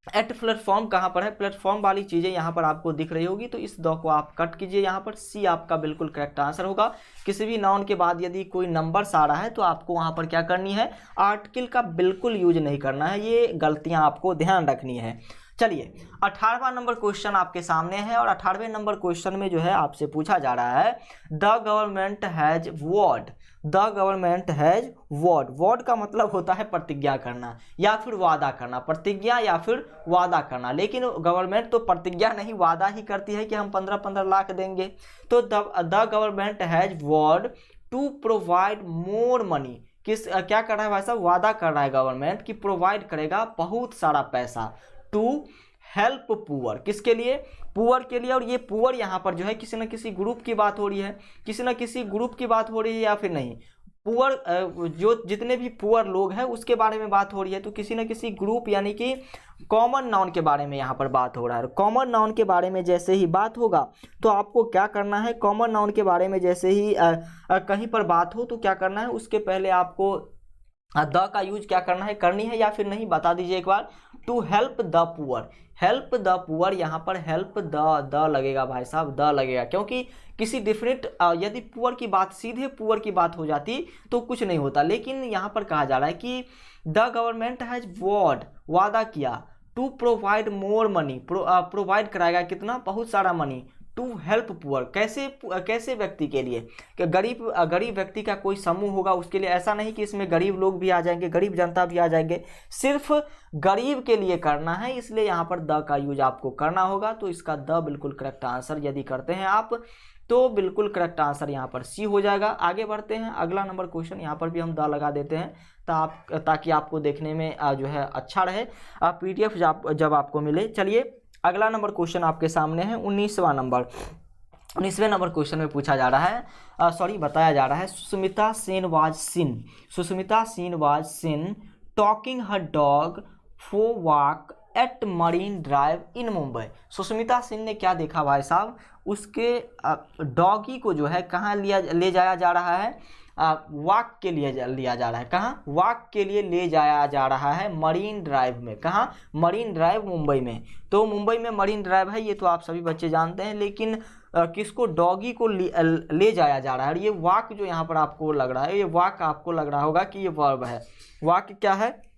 एट प्लेटफॉर्म कहाँ पर है, प्लेटफॉर्म वाली चीज़ें यहाँ पर आपको दिख रही होगी, तो इस दो को आप कट कीजिए, यहाँ पर सी आपका बिल्कुल करेक्ट आंसर होगा। किसी भी नाउन के बाद यदि कोई नंबर्स आ रहा है तो आपको वहाँ पर क्या करनी है, आर्टिकल का बिल्कुल यूज नहीं करना है, ये गलतियाँ आपको ध्यान रखनी है। चलिए 18वां नंबर क्वेश्चन आपके सामने है, और 18वें नंबर क्वेश्चन में जो है आपसे पूछा जा रहा है, the government has vowed, the government has vowed. Vowed का मतलब होता है प्रतिज्ञा करना या फिर वादा करना, प्रतिज्ञा या फिर वादा करना। लेकिन गवर्नमेंट तो प्रतिज्ञा नहीं वादा ही करती है कि हम 15-15 लाख देंगे। तो the government has vowed to provide more money. क्या कर रहा है भाई साहब, वादा कर रहा है गवर्नमेंट कि प्रोवाइड करेगा बहुत सारा पैसा, टू हेल्प पुअर, किसके लिए, पुअर के लिए। और ये पुअर यहाँ पर जो है किसी न किसी ग्रुप की बात हो रही है, किसी न किसी ग्रुप की बात हो रही है या फिर नहीं, पुअर जो जितने भी पुअर लोग हैं उसके बारे में बात हो रही है। तो किसी न किसी ग्रुप यानी कि कॉमन नाउन के बारे में यहाँ पर बात हो रहा है। कॉमन नाउन के बारे में जैसे ही बात होगा तो आपको क्या करना है, कॉमन नाउन के बारे में जैसे ही कहीं पर बात हो तो क्या करना है, उसके पहले आपको द का यूज क्या करना है, करनी है या फिर नहीं, बता दीजिए एक बार। To help the poor, help the poor, यहाँ पर हेल्प द लगेगा भाई साहब, द लगेगा, क्योंकि किसी डिफरेंट यदि पुअर की बात, सीधे पुअर की बात हो जाती तो कुछ नहीं होता। लेकिन यहाँ पर कहा जा रहा है कि द गवर्नमेंट हैज वॉड, वादा किया, to provide more money, provide कराएगा कितना, बहुत सारा मनी, टू हेल्प पुअर, कैसे व्यक्ति के लिए, कि गरीब व्यक्ति का कोई समूह होगा उसके लिए। ऐसा नहीं कि इसमें गरीब लोग भी आ जाएंगे, गरीब जनता भी आ जाएंगे, सिर्फ गरीब के लिए करना है, इसलिए यहाँ पर द का यूज आपको करना होगा। तो इसका द बिल्कुल करेक्ट आंसर यदि करते हैं आप तो बिल्कुल करेक्ट आंसर यहाँ पर सी हो जाएगा। आगे बढ़ते हैं, अगला नंबर क्वेश्चन, यहाँ पर भी हम द लगा देते हैं ताकि आपको देखने में जो है अच्छा रहे, PDF जब आपको मिले। चलिए अगला नंबर क्वेश्चन आपके सामने है 19वें नंबर क्वेश्चन में पूछा जा रहा है, बताया जा रहा है, Sushmita Sen was scene talking her dog for walk at marine drive इन मुंबई। सुष्मिता सेन ने क्या देखा भाई साहब, उसके डॉगी को जो है कहाँ ले जाया जा रहा है, वॉक के लिए लिया जा रहा है, कहाँ, वॉक के लिए ले जाया जा रहा है मरीन ड्राइव में। कहाँ, मरीन ड्राइव मुंबई में। तो मुंबई में मरीन ड्राइव है, ये तो आप सभी बच्चे जानते हैं, लेकिन किसको, डॉगी को ले जाया जा रहा है। और ये वॉक जो यहाँ पर आपको लग रहा है, ये वॉक आपको लग रहा होगा कि ये वर्ब है। वॉक क्या है,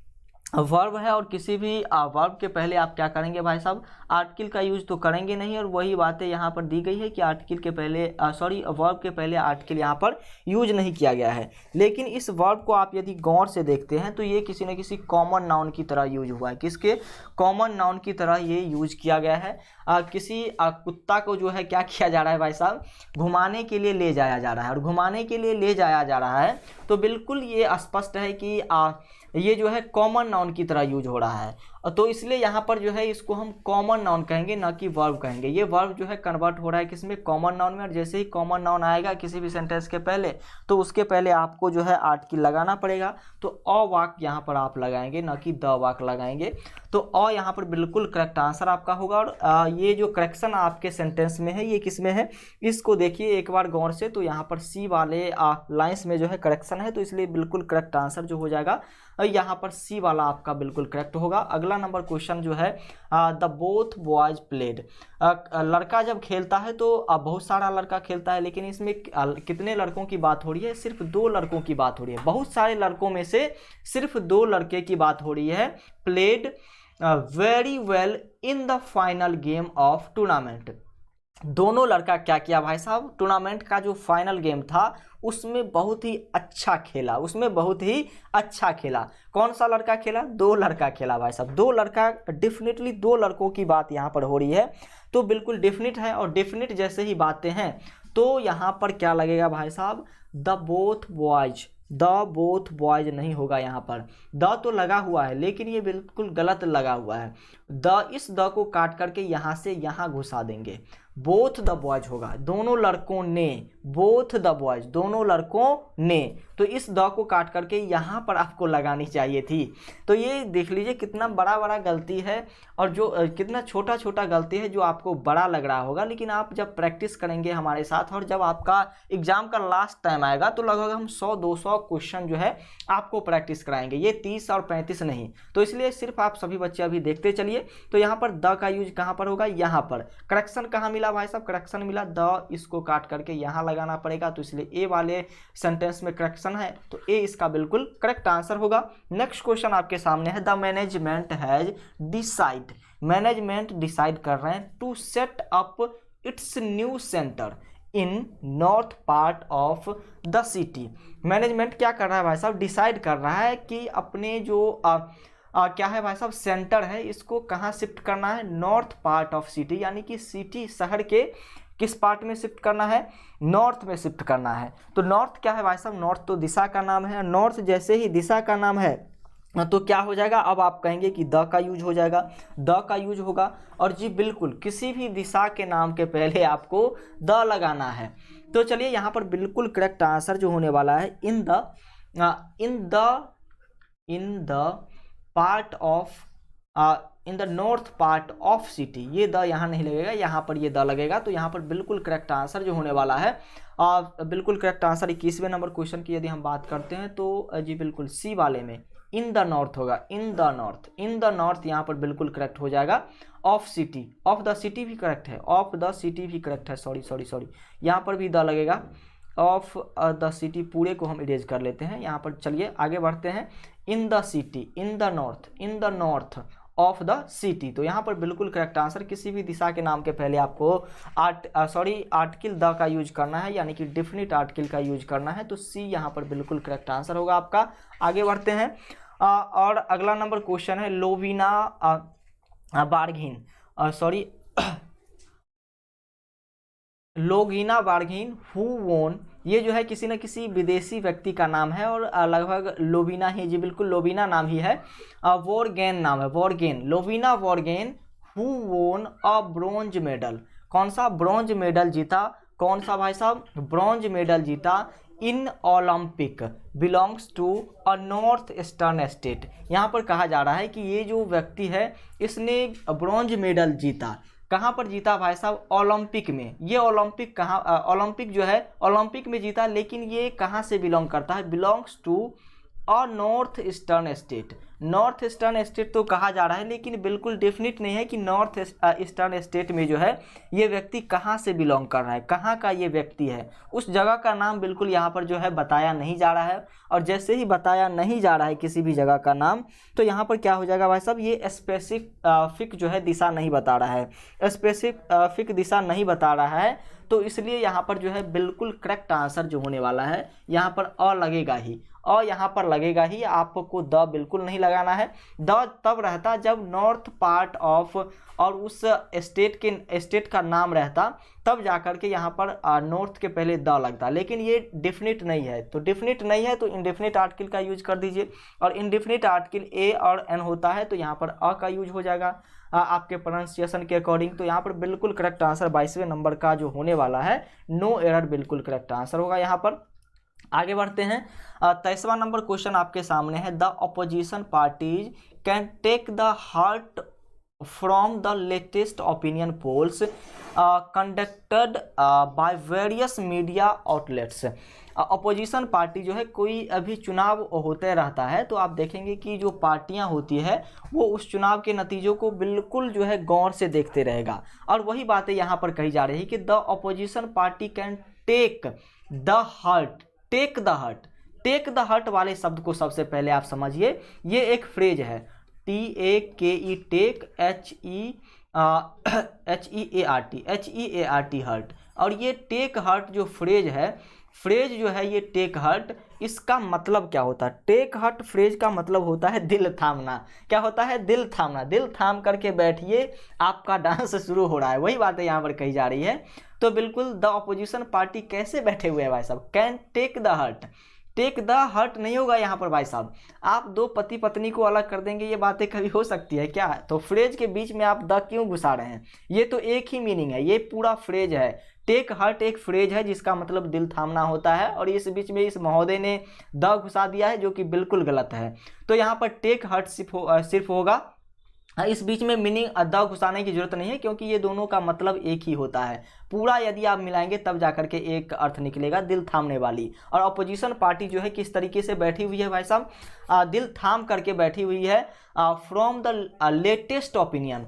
वर्ब है, और किसी भी वर्ब के पहले आप क्या करेंगे भाई साहब, आर्टिकल का यूज तो करेंगे नहीं। और वही बातें यहाँ पर दी गई है कि आर्टिकल के पहले वर्ब के पहले आर्टिकल यहाँ पर यूज नहीं किया गया है। लेकिन इस वर्ब को आप यदि गौर से देखते हैं तो ये किसी न किसी कॉमन नाउन की तरह यूज हुआ है। किसके, कॉमन नाउन की तरह ये यूज किया गया है। किसी कुत्ता को जो है क्या किया जा रहा है भाई साहब, घुमाने के लिए ले जाया जा रहा है। और घुमाने के लिए ले जाया जा रहा है तो बिल्कुल ये स्पष्ट है कि ये जो है कॉमन नाउन की तरह यूज हो रहा है, तो इसलिए यहाँ पर जो है इसको हम कॉमन नाउन कहेंगे, ना कि वर्ब कहेंगे। ये वर्ब जो है कन्वर्ट हो रहा है किसमें, कॉमन नाउन में। और जैसे ही कॉमन नाउन आएगा किसी भी सेंटेंस के पहले, तो उसके पहले आपको जो है आर्टिकल लगाना पड़ेगा। तो अ वाक यहाँ पर आप लगाएंगे, ना कि द वाक लगाएंगे। तो अ यहाँ पर बिल्कुल करेक्ट आंसर आपका होगा। और ये जो करेक्शन आपके सेंटेंस में है ये किस में है, इसको देखिए एक बार गौर से। तो यहाँ पर सी वाले लाइन्स में जो है करेक्शन है, तो इसलिए बिल्कुल करेक्ट आंसर जो हो जाएगा यहाँ पर सी वाला आपका बिल्कुल करेक्ट होगा। अगला नंबर क्वेश्चन जो है द बोथ बॉयज प्लेड। लड़का जब खेलता है तो बहुत सारा लड़का खेलता है, लेकिन इसमें कितने लड़कों की बात हो रही है, सिर्फ 2 लड़कों की बात हो रही है। बहुत सारे लड़कों में से सिर्फ 2 लड़के की बात हो रही है। Played very well in the final game of tournament. दोनों लड़का क्या किया भाई साहब, टूर्नामेंट का जो फाइनल गेम था उसमें बहुत ही अच्छा खेला, उसमें बहुत ही अच्छा खेला। कौन सा लड़का खेला, 2 लड़का खेला भाई साहब, 2 लड़का। डेफिनेटली 2 लड़कों की बात यहाँ पर हो रही है, तो बिल्कुल डेफिनेट है। और डेफिनेट जैसे ही बातें हैं तो यहाँ पर क्या लगेगा भाई साहब, the both boys. The both boys नहीं होगा, यहाँ पर द तो लगा हुआ है लेकिन ये बिल्कुल गलत लगा हुआ है। इस द को काट करके यहाँ से यहाँ घुसा देंगे, बोथ द बॉयज होगा, दोनों लड़कों ने। बोथ द बॉयज, दोनों लड़कों ने। तो इस द को काट करके यहाँ पर आपको लगानी चाहिए थी। तो ये देख लीजिए कितना बड़ा बड़ा गलती है, और जो कितना छोटा छोटा गलती है जो आपको बड़ा लग रहा होगा। लेकिन आप जब प्रैक्टिस करेंगे हमारे साथ, और जब आपका एग्जाम का लास्ट टाइम आएगा, तो लगभग हम 100-200 क्वेश्चन जो है आपको प्रैक्टिस कराएंगे, ये 30 और 35 नहीं। तो इसलिए सिर्फ आप सभी बच्चे अभी देखते चलिए। तो यहाँ पर द का यूज कहाँ पर होगा, यहाँ पर। करेक्शन कहाँ मिला भाई साहब, करेक्शन मिला द, इसको काट करके यहाँ लगाना पड़ेगा। तो इसलिए ए वाले सेंटेंस में करेक्शन है, तो ए इसका बिल्कुल करेक्ट आंसर होगा। नेक्स्ट क्वेश्चन आपके सामने है, the management has decide. Management decide कर रहे हैं to set up its new centre in north part of the city. Management क्या कर रहा है भाई साहब, डिसाइड कर रहा है कि अपने जो क्या है भाई साहब, सेंटर है, इसको कहाँ शिफ्ट करना है, नॉर्थ पार्ट ऑफ सिटी, यानी कि सिटी शहर के किस पार्ट में शिफ्ट करना है, नॉर्थ में शिफ्ट करना है। तो नॉर्थ क्या है भाई साहब, नॉर्थ तो दिशा का नाम है। नॉर्थ जैसे ही दिशा का नाम है तो क्या हो जाएगा, अब आप कहेंगे कि द का यूज हो जाएगा, द का यूज होगा। और जी बिल्कुल किसी भी दिशा के नाम के पहले आपको द लगाना है। तो चलिए यहाँ पर बिल्कुल करेक्ट आंसर जो होने वाला है, in the part of in the north part of city. ये द यहाँ नहीं लगेगा, यहाँ पर ये द लगेगा। तो यहाँ पर बिल्कुल करेक्ट आंसर जो होने वाला है, बिल्कुल करेक्ट आंसर 21वें नंबर क्वेश्चन की यदि हम बात करते हैं तो जी बिल्कुल सी वाले में इन द नॉर्थ होगा, in the north. In the north यहाँ पर बिल्कुल करेक्ट हो जाएगा। Of city, of the city भी करेक्ट है, ऑफ द सिटी भी करेक्ट है, सॉरी यहाँ पर भी द लगेगा। ऑफ द सिटी पूरे को हम इरेज कर लेते हैं। यहाँ पर चलिए आगे बढ़ते हैं। In the city, in the north, in the north of the city. तो यहाँ पर बिल्कुल करेक्ट आंसर, किसी भी दिशा के नाम के पहले आपको आर्टिकल द का यूज करना है, यानी कि डेफिनेट आर्टिकल का यूज करना है। तो सी यहाँ पर बिल्कुल करेक्ट आंसर होगा आपका। आगे बढ़ते हैं और अगला नंबर क्वेश्चन है, लोवीना बार्घिन लोगीना बार्घिन हु वोन। ये जो है किसी न किसी विदेशी व्यक्ति का नाम है, और लगभग लोवीना ही, जी बिल्कुल लोवीना नाम ही है। वोरगेन नाम है, वोरगेन, लोवीना वोरगेन हु वोन अ ब्रोंज मेडल। कौन सा ब्रोंज मेडल जीता, कौन सा भाई साहब, ब्रोंज मेडल जीता in Olympic belongs to a north eastern state. यहाँ पर कहा जा रहा है कि ये जो व्यक्ति है इसने ब्रोंज मेडल जीता। कहाँ पर जीता भाई साहब, ओलंपिक में। ये ओलंपिक कहाँ, ओलंपिक जो है ओलंपिक में जीता, लेकिन ये कहाँ से बिलोंग करता है, बिलोंग्स टू और north eastern state. North eastern state तो कहा जा रहा है, लेकिन बिल्कुल डेफिनेट नहीं है कि नॉर्थ ईस्टर्न स्टेट में जो है ये व्यक्ति कहाँ से बिलोंग कर रहा है, कहाँ का ये व्यक्ति है। उस जगह का नाम बिल्कुल यहाँ पर जो है बताया नहीं जा रहा है। और जैसे ही बताया नहीं जा रहा है किसी भी जगह का नाम, तो यहाँ पर क्या हो जाएगा भाई साहब, ये स्पेसिफिक जो है दिशा नहीं बता रहा है, स्पेसिफिक दिशा नहीं बता रहा है। तो इसलिए यहाँ पर जो है बिल्कुल करेक्ट आंसर जो होने वाला है, यहाँ पर अ लगेगा ही। और यहाँ पर लगेगा ही, आपको द बिल्कुल नहीं लगाना है। द तब रहता जब नॉर्थ पार्ट ऑफ और उस स्टेट का नाम रहता, तब जाकर के यहाँ पर नॉर्थ के पहले द लगता, लेकिन ये डेफिनिट नहीं है। तो डेफिनिट नहीं है तो इंडेफिनिट आर्टिकल का यूज कर दीजिए, और इंडेफिनिट आर्टिकल ए और एन होता है तो यहाँ पर अ का यूज हो जाएगा आपके प्रोनाउंसिएशन के अकॉर्डिंग। तो यहाँ पर बिल्कुल करेक्ट आंसर 22वें नंबर का जो होने वाला है, नो एरर, बिल्कुल करेक्ट आंसर होगा यहाँ पर। आगे बढ़ते हैं। 23वां नंबर क्वेश्चन आपके सामने है, the opposition parties can take the heart from the latest opinion polls conducted by various media outlets. Opposition party जो है, कोई अभी चुनाव होते रहता है तो आप देखेंगे कि जो पार्टियां होती है वो उस चुनाव के नतीजों को बिल्कुल जो है गौर से देखते रहेगा, और वही बातें यहाँ पर कही जा रही है कि the opposition party can take the heart, take the heart. Take the heart वाले शब्द को सबसे पहले आप समझिए, ये एक फ्रेज है, TAKE टेक, HEART हर्ट। और ये टेक हर्ट जो फ्रेज है, फ्रेज जो है ये टेक हर्ट, इसका मतलब क्या होता है? टेक हर्ट फ्रेज का मतलब होता है दिल थामना। क्या होता है? दिल थामना। दिल थाम करके बैठिए, आपका डांस शुरू हो रहा है, वही बातें यहाँ पर कही जा रही है। तो बिल्कुल द अपोजिशन पार्टी कैसे बैठे हुए हैं भाई साहब? Can take the hurt. Take the hurt नहीं होगा यहाँ पर भाई साहब, आप दो पति पत्नी को अलग कर देंगे, ये बातें कभी हो सकती है क्या? तो फ्रेज के बीच में आप द क्यों घुसा रहे हैं? ये तो एक ही मीनिंग है, ये पूरा फ्रेज है। टेक हर्ट एक फ्रेज है जिसका मतलब दिल थामना होता है, और इस बीच में इस महोदय ने द घुसा दिया है जो कि बिल्कुल गलत है। तो यहाँ पर टेक हर्ट सिर्फ होगा, इस बीच में मीनिंग द घुसाने की जरूरत नहीं है, क्योंकि ये दोनों का मतलब एक ही होता है। पूरा यदि आप मिलाएंगे तब जाकर के एक अर्थ निकलेगा, दिल थामने वाली। और अपोजिशन पार्टी जो है किस तरीके से बैठी हुई है भाई साहब? दिल थाम करके बैठी हुई है। फ्रॉम द लेटेस्ट ओपिनियन,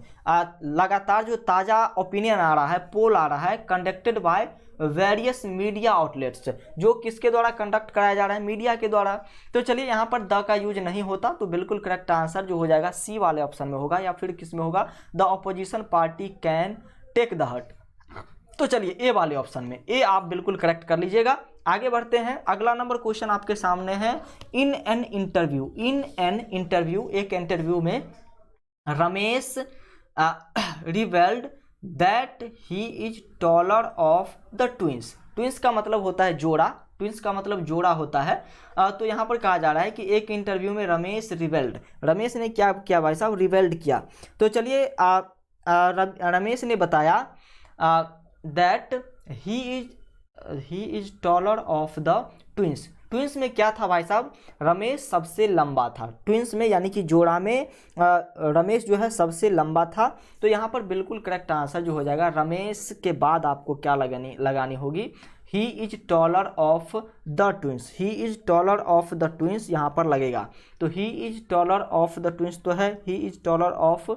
लगातार जो ताज़ा ओपिनियन आ रहा है, पोल आ रहा है, conducted by various media outlets, जो किसके द्वारा कंडक्ट कराया जा रहा है? मीडिया के द्वारा। तो चलिए यहाँ पर द का यूज नहीं होता, तो बिल्कुल करेक्ट आंसर जो हो जाएगा सी वाले ऑप्शन में होगा, या फिर किस में होगा? The opposition party can take the heart. तो चलिए ए वाले ऑप्शन में, ए आप बिल्कुल करेक्ट कर लीजिएगा। आगे बढ़ते हैं। अगला नंबर क्वेश्चन आपके सामने है, in an interview, in an interview, एक इंटरव्यू में Ramesh revelled that he is taller of the twins. Twins का मतलब होता है जोड़ा, ट्विंस का मतलब जोड़ा होता है। तो यहाँ पर कहा जा रहा है कि एक इंटरव्यू में रमेश रिवेल्ड, रमेश ने क्या किया भाई साहब? रिवेल्ड किया। तो चलिए रमेश ने बताया that he is taller of the twins. Twins में क्या था भाई साहब? रमेश सबसे लंबा था। ट्विंस में यानी कि जोड़ा में रमेश जो है सबसे लंबा था। तो यहाँ पर बिल्कुल करेक्ट आंसर जो हो जाएगा, रमेश के बाद आपको क्या लगानी होगी? He is taller of the twins, he is taller of the twins यहाँ पर लगेगा। तो he is taller of the twins तो है, he is taller of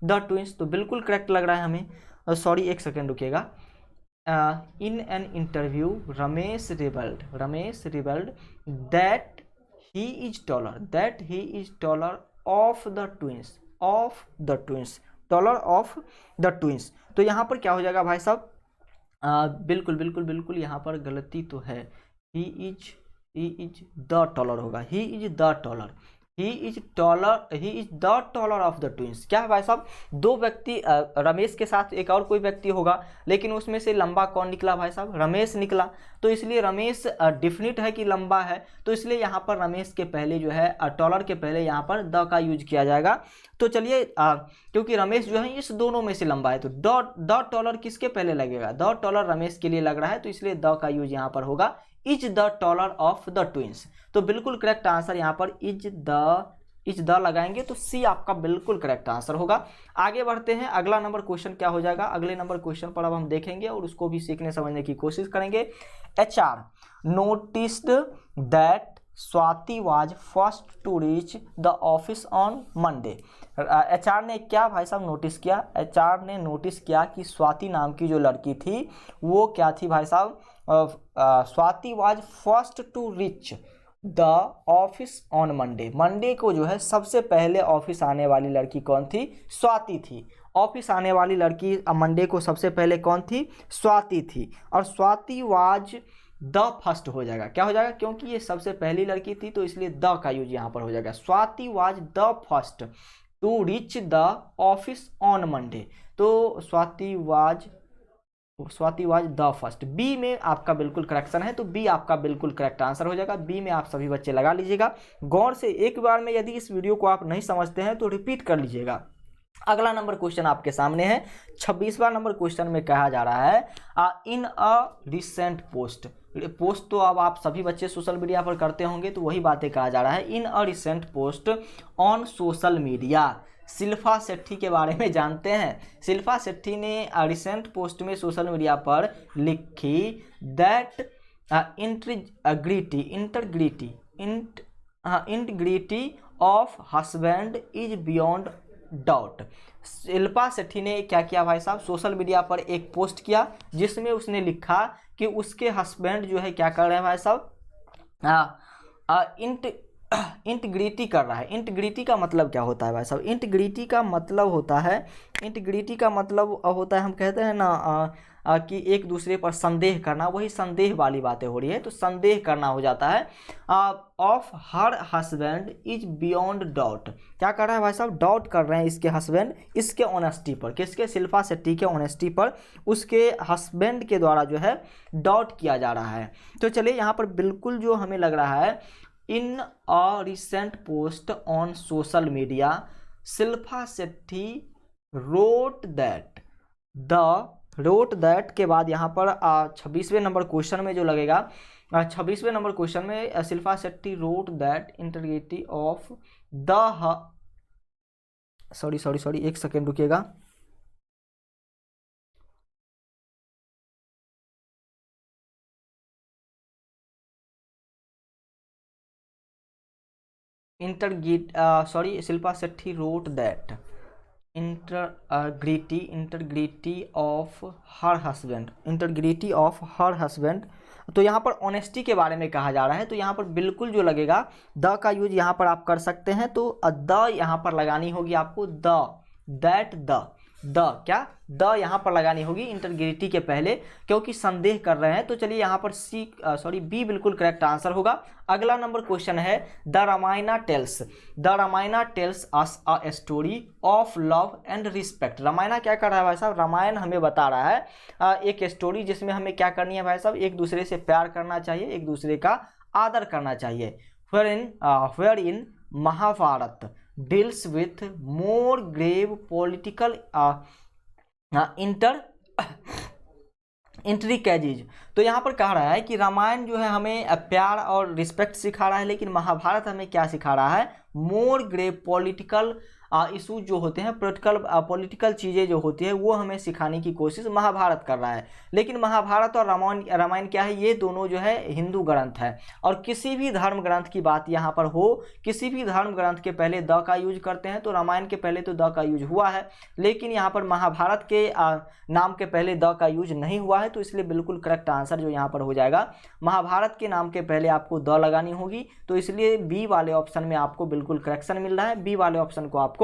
the twins, तो बिल्कुल करेक्ट लग रहा है हमें। सॉरी एक सेकेंड रुकिएगा। in an interview Ramesh revealed that he is taller of the twins, taller of the twins। तो यहाँ पर क्या हो जाएगा भाई साहब? बिल्कुल यहाँ पर गलती तो है, he is the taller होगा, he is the taller of the twins. क्या है भाई साहब? दो व्यक्ति, रमेश के साथ एक और कोई व्यक्ति होगा, लेकिन उसमें से लंबा कौन निकला भाई साहब? रमेश निकला। तो इसलिए रमेश डेफिनिट है कि लंबा है, तो इसलिए यहाँ पर रमेश के पहले जो है टॉलर के पहले यहाँ पर द का यूज किया जाएगा। तो चलिए क्योंकि रमेश जो है इस दोनों में से लंबा है, तो द टॉलर किसके पहले लगेगा? द टॉलर रमेश के लिए लग रहा है, तो इसलिए द का यूज यहाँ पर होगा, is the taller of the twins. तो बिल्कुल करेक्ट आंसर यहाँ पर इज द लगाएंगे तो सी आपका बिल्कुल करेक्ट आंसर होगा। आगे बढ़ते हैं। अगला नंबर क्वेश्चन क्या हो जाएगा? अगले नंबर क्वेश्चन पर अब हम देखेंगे और उसको भी सीखने समझने की कोशिश करेंगे। HR noticed that Swati was first to reach the office on Monday. HR ने क्या भाई साहब नोटिस किया? HR ने नोटिस किया कि स्वाति नाम की जो लड़की थी वो क्या थी भाई साहब? Swati was first to reach the office on Monday. Monday को जो है सबसे पहले ऑफिस आने वाली लड़की कौन थी? स्वाति थी। ऑफिस आने वाली लड़की मंडे को सबसे पहले कौन थी? स्वाति थी। और स्वाति वाज द फर्स्ट हो जाएगा। क्या हो जाएगा, क्योंकि ये सबसे पहली लड़की थी तो इसलिए द का यूज यहाँ पर हो जाएगा। Swati was the first to reach the office on Monday, तो Swati was the first. B में आपका बिल्कुल करेक्शन है, तो बी आपका बिल्कुल करेक्ट आंसर हो जाएगा। बी में आप सभी बच्चे लगा लीजिएगा गौर से। एक बार में यदि इस वीडियो को आप नहीं समझते हैं तो रिपीट कर लीजिएगा। अगला नंबर क्वेश्चन आपके सामने है। 26वां नंबर क्वेश्चन में कहा जा रहा है in a recent post. Post तो अब आप सभी बच्चे सोशल मीडिया पर करते होंगे, तो वही बातें कहा जा रहा है। In a recent post on social media, Shilpa Shetty के बारे में जानते हैं। शिल्पा शेट्टी ने रिसेंट पोस्ट में सोशल मीडिया पर लिखी that integrity of husband is beyond doubt. Shilpa Shetty ने क्या किया भाई साहब, सोशल मीडिया पर एक पोस्ट किया जिसमें उसने लिखा कि उसके हस्बैंड जो है क्या कर रहे हैं भाई साहब, इंटीग्रिटी कर रहा है। इंटीग्रिटी का मतलब क्या होता है भाई साहब, इंटीग्रिटी का मतलब होता है हम कहते हैं ना कि एक दूसरे पर संदेह करना, वही संदेह वाली बातें हो रही है, तो संदेह करना हो जाता है। Of her husband is beyond doubt, क्या कर रहा है भाई साहब, डाउट कर रहे हैं इसके हस्बैंड इसके ऑनेस्टी पर, किसके, शिल्पा शेट्टी के ऑनेस्टी पर उसके हस्बैंड के द्वारा जो है डाउट किया जा रहा है। तो चलिए यहाँ पर बिल्कुल जो हमें लग रहा है, in a recent post on social media Shilpa Shetty wrote that के बाद यहाँ पर 26वें नंबर क्वेश्चन में जो लगेगा, 26वें नंबर क्वेश्चन में Shilpa Shetty wrote that integrity of the sorry एक सेकेंड रुकिएगा। Shilpa Shetty wrote that integrity of her husband, तो यहाँ पर ऑनेस्टी के बारे में कहा जा रहा है। तो यहाँ पर बिल्कुल जो लगेगा द का यूज यहाँ पर आप कर सकते हैं, तो द यहाँ पर लगानी होगी आपको, द यहाँ पर लगानी होगी इंटीग्रिटी के पहले, क्योंकि संदेह कर रहे हैं। तो चलिए यहाँ पर बी बिल्कुल करेक्ट आंसर होगा। अगला नंबर क्वेश्चन है, the Ramayana tells us a story of love and respect. Ramayana क्या कर रहा है भाई साहब, रामायण हमें बता रहा है एक स्टोरी जिसमें हमें क्या करनी है भाई साहब, एक दूसरे से प्यार करना चाहिए, एक दूसरे का आदर करना चाहिए। Wherein Mahabharata deals with more grave political intricacies। तो यहाँ पर कह रहा है कि रामायण जो है हमें प्यार और रिस्पेक्ट सिखा रहा है, लेकिन महाभारत हमें क्या सिखा रहा है, मोर ग्रेव पॉलिटिकल इशूज जो होते हैं, पॉलिटिकल चीज़ें जो होती है वो हमें सिखाने की कोशिश महाभारत कर रहा है। लेकिन महाभारत और रामायण क्या है, ये दोनों जो है हिंदू ग्रंथ है, और किसी भी धर्म ग्रंथ की बात यहाँ पर हो, किसी भी धर्म ग्रंथ के पहले द का यूज करते हैं, तो रामायण के पहले तो द का यूज हुआ है, लेकिन यहाँ पर महाभारत के नाम के पहले द का यूज नहीं हुआ है। तो इसलिए बिल्कुल करेक्ट आंसर जो यहाँ पर हो जाएगा, महाभारत के नाम के पहले आपको द लगानी होगी। तो इसलिए बी वाले ऑप्शन में आपको बिल्कुल करेक्शन मिल रहा है, बी वाले ऑप्शन को आपको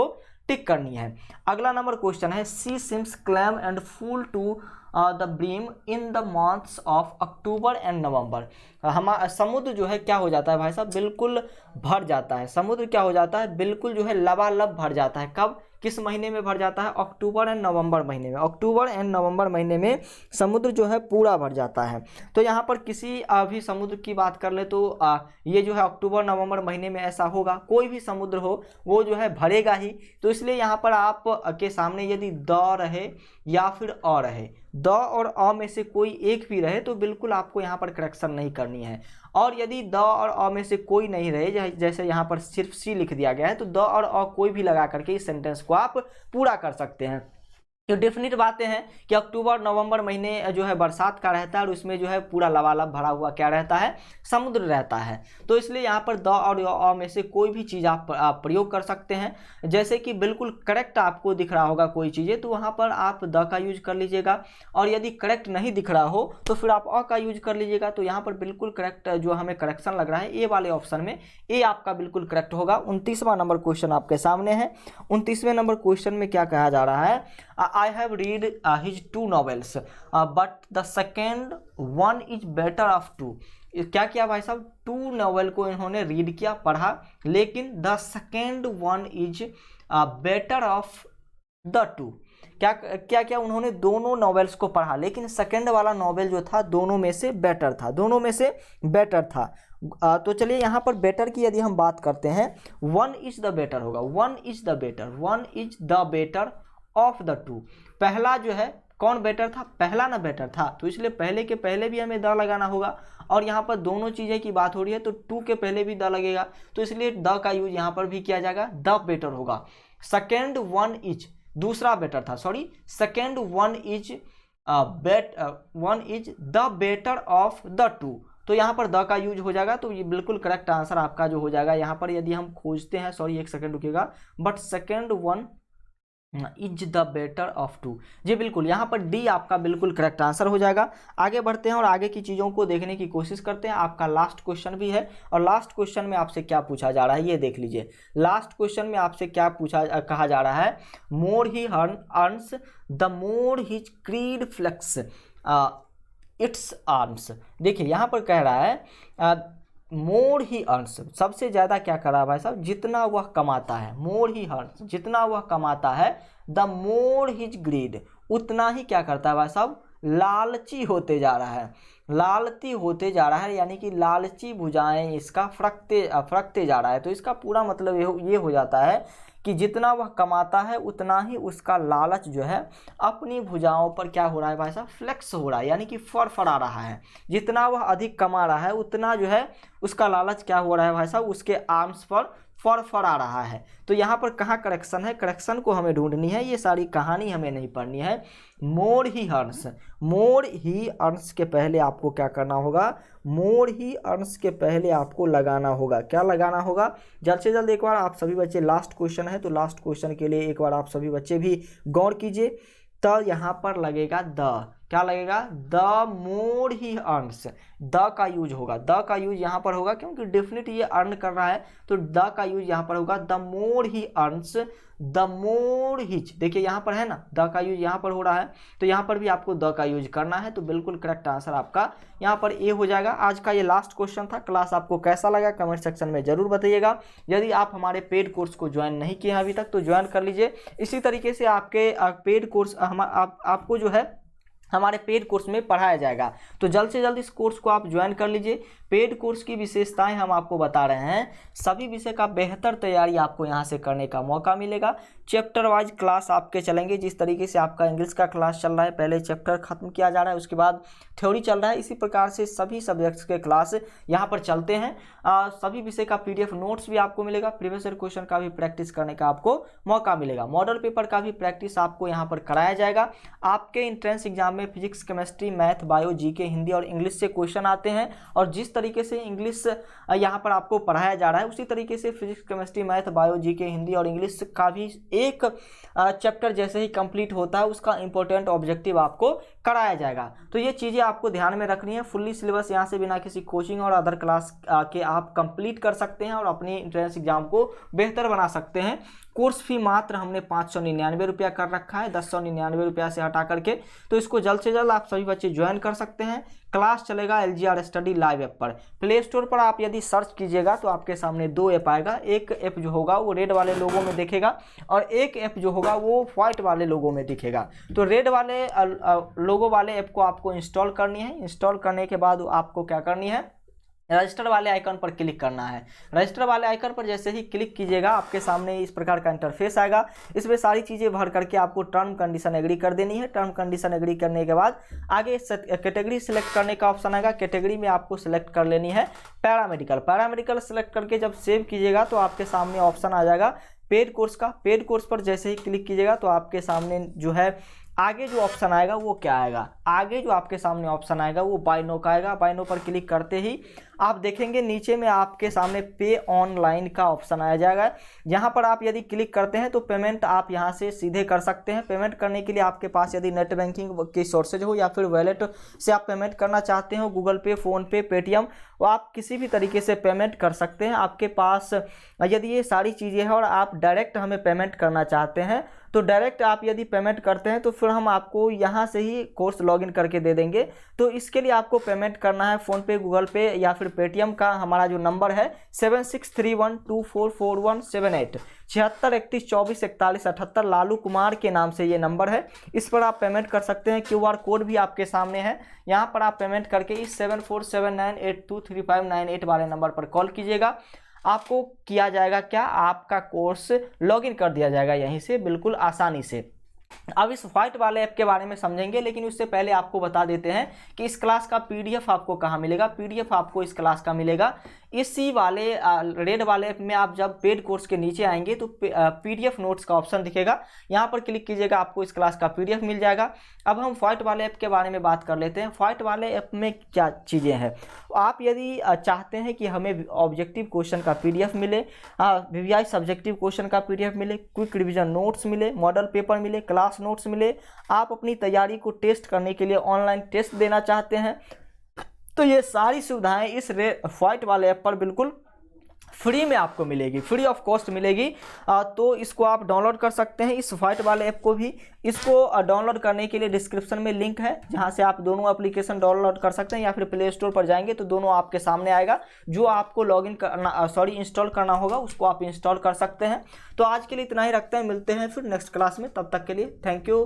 टिक करनी है। अगला नंबर क्वेश्चन है, sea seems calm and full to the brim in the months of October and November. हमारा समुद्र जो है क्या हो जाता है भाई साहब, बिल्कुल भर जाता है। समुद्र क्या हो जाता है, बिल्कुल जो है लबालब भर जाता है। कब, किस महीने में भर जाता है, अक्टूबर एंड नवंबर महीने में। अक्टूबर एंड नवंबर महीने में समुद्र जो है पूरा भर जाता है। तो यहाँ पर किसी भी समुद्र की बात कर ले तो ये जो है अक्टूबर नवंबर महीने में ऐसा होगा, कोई भी समुद्र हो वो जो है भरेगा ही। तो इसलिए यहाँ पर आप के सामने यदि द रहे या फिर अ रहे, द और अ में से कोई एक भी रहे तो बिल्कुल आपको यहाँ पर करेक्शन नहीं करनी है। और यदि द और अ में से कोई नहीं रहे, जैसे यहाँ पर सिर्फ सी लिख दिया गया है, तो द और अ कोई भी लगा करके इस सेंटेंस को आप पूरा कर सकते हैं। तो डेफिनेट बातें हैं कि अक्टूबर नवंबर महीने जो है बरसात का रहता है, और उसमें जो है पूरा लबालब भरा हुआ क्या रहता है, समुद्र रहता है। तो इसलिए यहाँ पर द और अ में से कोई भी चीज़ आप प्रयोग कर सकते हैं। जैसे कि बिल्कुल करेक्ट आपको दिख रहा होगा कोई चीज़ें, तो वहाँ पर आप द का यूज कर लीजिएगा, और यदि करेक्ट नहीं दिख रहा हो तो फिर आप अ का यूज कर लीजिएगा। तो यहाँ पर बिल्कुल करेक्ट जो हमें करेक्शन लग रहा है, ए वाले ऑप्शन में ए आपका बिल्कुल करेक्ट होगा। 29वां नंबर क्वेश्चन आपके सामने है। 29वें नंबर क्वेश्चन में क्या कहा जा रहा है, I have read his 2 novels but the second one is better of 2। क्या किया भाई साहब, 2 नॉवेल को इन्होंने रीड किया, पढ़ा, लेकिन the second one is better of the 2। क्या उन्होंने दोनों नॉवेल्स को पढ़ा, लेकिन सेकंड वाला नॉवेल जो था दोनों में से बेटर था, दोनों में से बेटर था। तो चलिए यहाँ पर बेटर की यदि हम बात करते हैं, वन इज द बेटर होगा, one is the better of the 2। पहला जो है कौन बेटर था, पहला ना बेटर था, तो इसलिए पहले के पहले भी हमें द लगाना होगा, और यहाँ पर दोनों चीज़ें की बात हो रही है तो 2 के पहले भी द लगेगा, तो इसलिए द का यूज यहाँ पर भी किया जाएगा, द बेटर होगा। सेकेंड वन इज, दूसरा बेटर था, sorry, second one is the better of the 2, तो यहाँ पर द का यूज हो जाएगा। तो ये बिल्कुल करेक्ट आंसर आपका जो हो जाएगा। यहाँ पर यदि हम खोजते हैं, सॉरी एक सेकेंड रुकिएगा, but second one is the better of 2, जी बिल्कुल, यहाँ पर डी आपका बिल्कुल करेक्ट आंसर हो जाएगा। आगे बढ़ते हैं और आगे की चीज़ों को देखने की कोशिश करते हैं। आपका लास्ट क्वेश्चन भी है, और लास्ट क्वेश्चन में आपसे क्या पूछा जा रहा है ये देख लीजिए। लास्ट क्वेश्चन में आपसे क्या कहा जा रहा है, more he earns the more his greed flexes its arms. देखिए यहाँ पर कह रहा है मोर ही अर्न्स, सबसे ज़्यादा क्या कर रहा है भाई साहब, जितना वह कमाता है, मोर ही अर्न्स, जितना वह कमाता है, द मोर हिज ग्रीड, उतना ही क्या करता है भाई साहब, लालची होते जा रहा है, लालची होते जा रहा है, यानी कि लालची भुजाएं इसका फरकते जा रहा है। तो इसका पूरा मतलब ये हो जाता है कि जितना वह कमाता है उतना ही उसका लालच जो है अपनी भुजाओं पर क्या हो रहा है भाई साहब, फ्लेक्स हो रहा है, यानी कि फड़फड़ा रहा है। जितना वह अधिक कमा रहा है उतना जो है उसका लालच क्या हो रहा है भाई साहब, उसके आर्म्स पर फड़फड़ा रहा है। तो यहाँ पर कहाँ करेक्शन है, करेक्शन को हमें ढूंढनी है, ये सारी कहानी हमें नहीं पढ़नी है। More he earns, more he earns के पहले आपको क्या करना होगा, मोर ही अर्न्स के पहले आपको लगाना होगा, क्या लगाना होगा, जल्द से जल्द एक बार आप सभी बच्चे, लास्ट क्वेश्चन है तो लास्ट क्वेश्चन के लिए एक बार आप सभी बच्चे भी गौर कीजिए। तो यहाँ पर लगेगा द, क्या लगेगा, the more he earns, the का यूज होगा, द का यूज यहाँ पर होगा क्योंकि डेफिनेट ये अर्न कर रहा है, तो द का यूज यहाँ पर होगा, the more he earns the more his. देखिए यहाँ पर है ना, द का यूज यहाँ पर हो रहा है, तो यहाँ पर भी आपको द का यूज करना है। तो बिल्कुल करेक्ट आंसर आपका यहाँ पर ए हो जाएगा। आज का ये लास्ट क्वेश्चन था। क्लास आपको कैसा लगा कमेंट सेक्शन में जरूर बताइएगा। यदि आप हमारे पेड कोर्स को ज्वाइन नहीं किए हैं अभी तक तो ज्वाइन कर लीजिए। इसी तरीके से आपके पेड कोर्स आपको जो है हमारे पेड कोर्स में पढ़ाया जाएगा, तो जल्द से जल्द इस कोर्स को आप ज्वाइन कर लीजिए। पेड कोर्स की विशेषताएं हम आपको बता रहे हैं, सभी विषय का बेहतर तैयारी आपको यहां से करने का मौका मिलेगा। चैप्टर वाइज क्लास आपके चलेंगे, जिस तरीके से आपका इंग्लिश का क्लास चल रहा है, पहले चैप्टर खत्म किया जा रहा है उसके बाद थ्योरी चल रहा है, इसी प्रकार से सभी सब्जेक्ट्स के क्लास यहाँ पर चलते हैं। सभी विषय का PDF नोट्स भी आपको मिलेगा, प्रीवियस ईयर क्वेश्चन का भी प्रैक्टिस करने का आपको मौका मिलेगा, मॉडल पेपर का भी प्रैक्टिस आपको यहाँ पर कराया जाएगा। आपके एंट्रेंस एग्जाम में physics, chemistry, math, bio, GK, Hindi और इंग्लिश से क्वेश्चन आते हैं, और जिस तरीके से इंग्लिश यहाँ पर आपको पढ़ाया जा रहा है उसी तरीके से physics, chemistry, math, bio, GK, Hindi और इंग्लिश का भी एक चैप्टर जैसे ही कंप्लीट होता है उसका इंपॉर्टेंट ऑब्जेक्टिव आपको कराया जाएगा। तो ये चीज़ें आपको ध्यान में रखनी है। फुल्ली सिलेबस यहाँ से बिना किसी कोचिंग और अदर क्लास के आप कंप्लीट कर सकते हैं और अपनी एंट्रेंस एग्जाम को बेहतर बना सकते हैं। कोर्स फी मात्र हमने 599 रुपया कर रखा है, 1099 रुपया से हटा करके, तो इसको जल्द से जल्द आप सभी बच्चे ज्वाइन कर सकते हैं। क्लास चलेगा LGR स्टडी लाइव ऐप पर। प्ले स्टोर पर आप यदि सर्च कीजिएगा तो आपके सामने 2 ऐप आएगा। एक ऐप जो होगा वो रेड वाले लोगों में दिखेगा और एक ऐप जो होगा वो व्हाइट वाले लोगों में दिखेगा। तो रेड वाले लोगो वाले ऐप को आपको इंस्टॉल करनी है। इंस्टॉल करने के बाद आपको क्या करनी है, रजिस्टर वाले आइकन पर क्लिक करना है। रजिस्टर वाले आइकन पर जैसे ही क्लिक कीजिएगा आपके सामने इस प्रकार का इंटरफेस आएगा। इसमें सारी चीज़ें भर करके आपको टर्म कंडीशन एग्री कर देनी है। टर्म कंडीशन एग्री करने के बाद आगे कैटेगरी सिलेक्ट करने का ऑप्शन आएगा। कैटेगरी में आपको सिलेक्ट कर लेनी है पैरामेडिकल। पैरामेडिकल सिलेक्ट करके जब सेव कीजिएगा तो आपके सामने ऑप्शन आ जाएगा पेड कोर्स का। पेड कोर्स पर जैसे ही क्लिक कीजिएगा तो आपके सामने जो है आगे जो ऑप्शन आएगा वो क्या आएगा, आगे जो आपके सामने ऑप्शन आएगा वो बाय नो का आएगा। बाय नो पर क्लिक करते ही आप देखेंगे नीचे में आपके सामने पे ऑनलाइन का ऑप्शन आ जाएगा। यहाँ पर आप यदि क्लिक करते हैं तो पेमेंट आप यहाँ से सीधे कर सकते हैं। पेमेंट करने के लिए आपके पास यदि नेट बैंकिंग की सोर्सेज हो या फिर वॉलेट से आप पेमेंट करना चाहते हो, गूगल पे, फ़ोनपे, पेटीएम, वो आप किसी भी तरीके से पेमेंट कर सकते हैं। आपके पास यदि ये सारी चीज़ें हैं और आप डायरेक्ट हमें पेमेंट करना चाहते हैं तो डायरेक्ट आप यदि पेमेंट करते हैं तो फिर हम आपको यहाँ से ही कोर्स लॉगिन करके दे देंगे। तो इसके लिए आपको पेमेंट करना है फ़ोनपे, गूगल पे या फिर पेटीएम का हमारा जो नंबर है 7631244178 7631244178 लालू कुमार के नाम से ये नंबर है। इस पर आप पेमेंट कर सकते हैं। QR कोड भी आपके सामने है, यहाँ पर आप पेमेंट करके इस 7479823598 वाले नंबर पर कॉल कीजिएगा। आपको किया जाएगा क्या, आपका कोर्स लॉगिन कर दिया जाएगा यहीं से बिल्कुल आसानी से। अब इस व्हाइट वाले ऐप के बारे में समझेंगे, लेकिन उससे पहले आपको बता देते हैं कि इस क्लास का PDF आपको कहाँ मिलेगा। PDF आपको इस क्लास का मिलेगा इसी वाले रेड वाले ऐप में। आप जब पेड कोर्स के नीचे आएंगे तो PDF नोट्स का ऑप्शन दिखेगा, यहाँ पर क्लिक कीजिएगा, आपको इस क्लास का PDF मिल जाएगा। अब हम व्हाइट वाले ऐप के बारे में बात कर लेते हैं। व्हाइट वाले ऐप में क्या चीज़ें हैं। आप यदि चाहते हैं कि हमें ऑब्जेक्टिव क्वेश्चन का PDF मिले, VVI सब्जेक्टिव क्वेश्चन का PDF मिले, क्विक रिविजन नोट्स मिले, मॉडल पेपर मिले, क्लास नोट्स मिले, आप अपनी तैयारी को टेस्ट करने के लिए ऑनलाइन टेस्ट देना चाहते हैं, तो ये सारी सुविधाएं इस व्हाइट वाले ऐप पर बिल्कुल फ्री में आपको मिलेगी, फ्री ऑफ कॉस्ट मिलेगी। तो इसको आप डाउनलोड कर सकते हैं, इस व्हाइट वाले ऐप को भी। इसको डाउनलोड करने के लिए डिस्क्रिप्शन में लिंक है, जहां से आप दोनों एप्लीकेशन डाउनलोड कर सकते हैं, या फिर प्ले स्टोर पर जाएंगे तो दोनों आपके सामने आएगा। जो आपको लॉगिन करना इंस्टॉल करना होगा उसको आप इंस्टॉल कर सकते हैं। तो आज के लिए इतना ही रखते हैं, मिलते हैं फिर नेक्स्ट क्लास में। तब तक के लिए थैंक यू।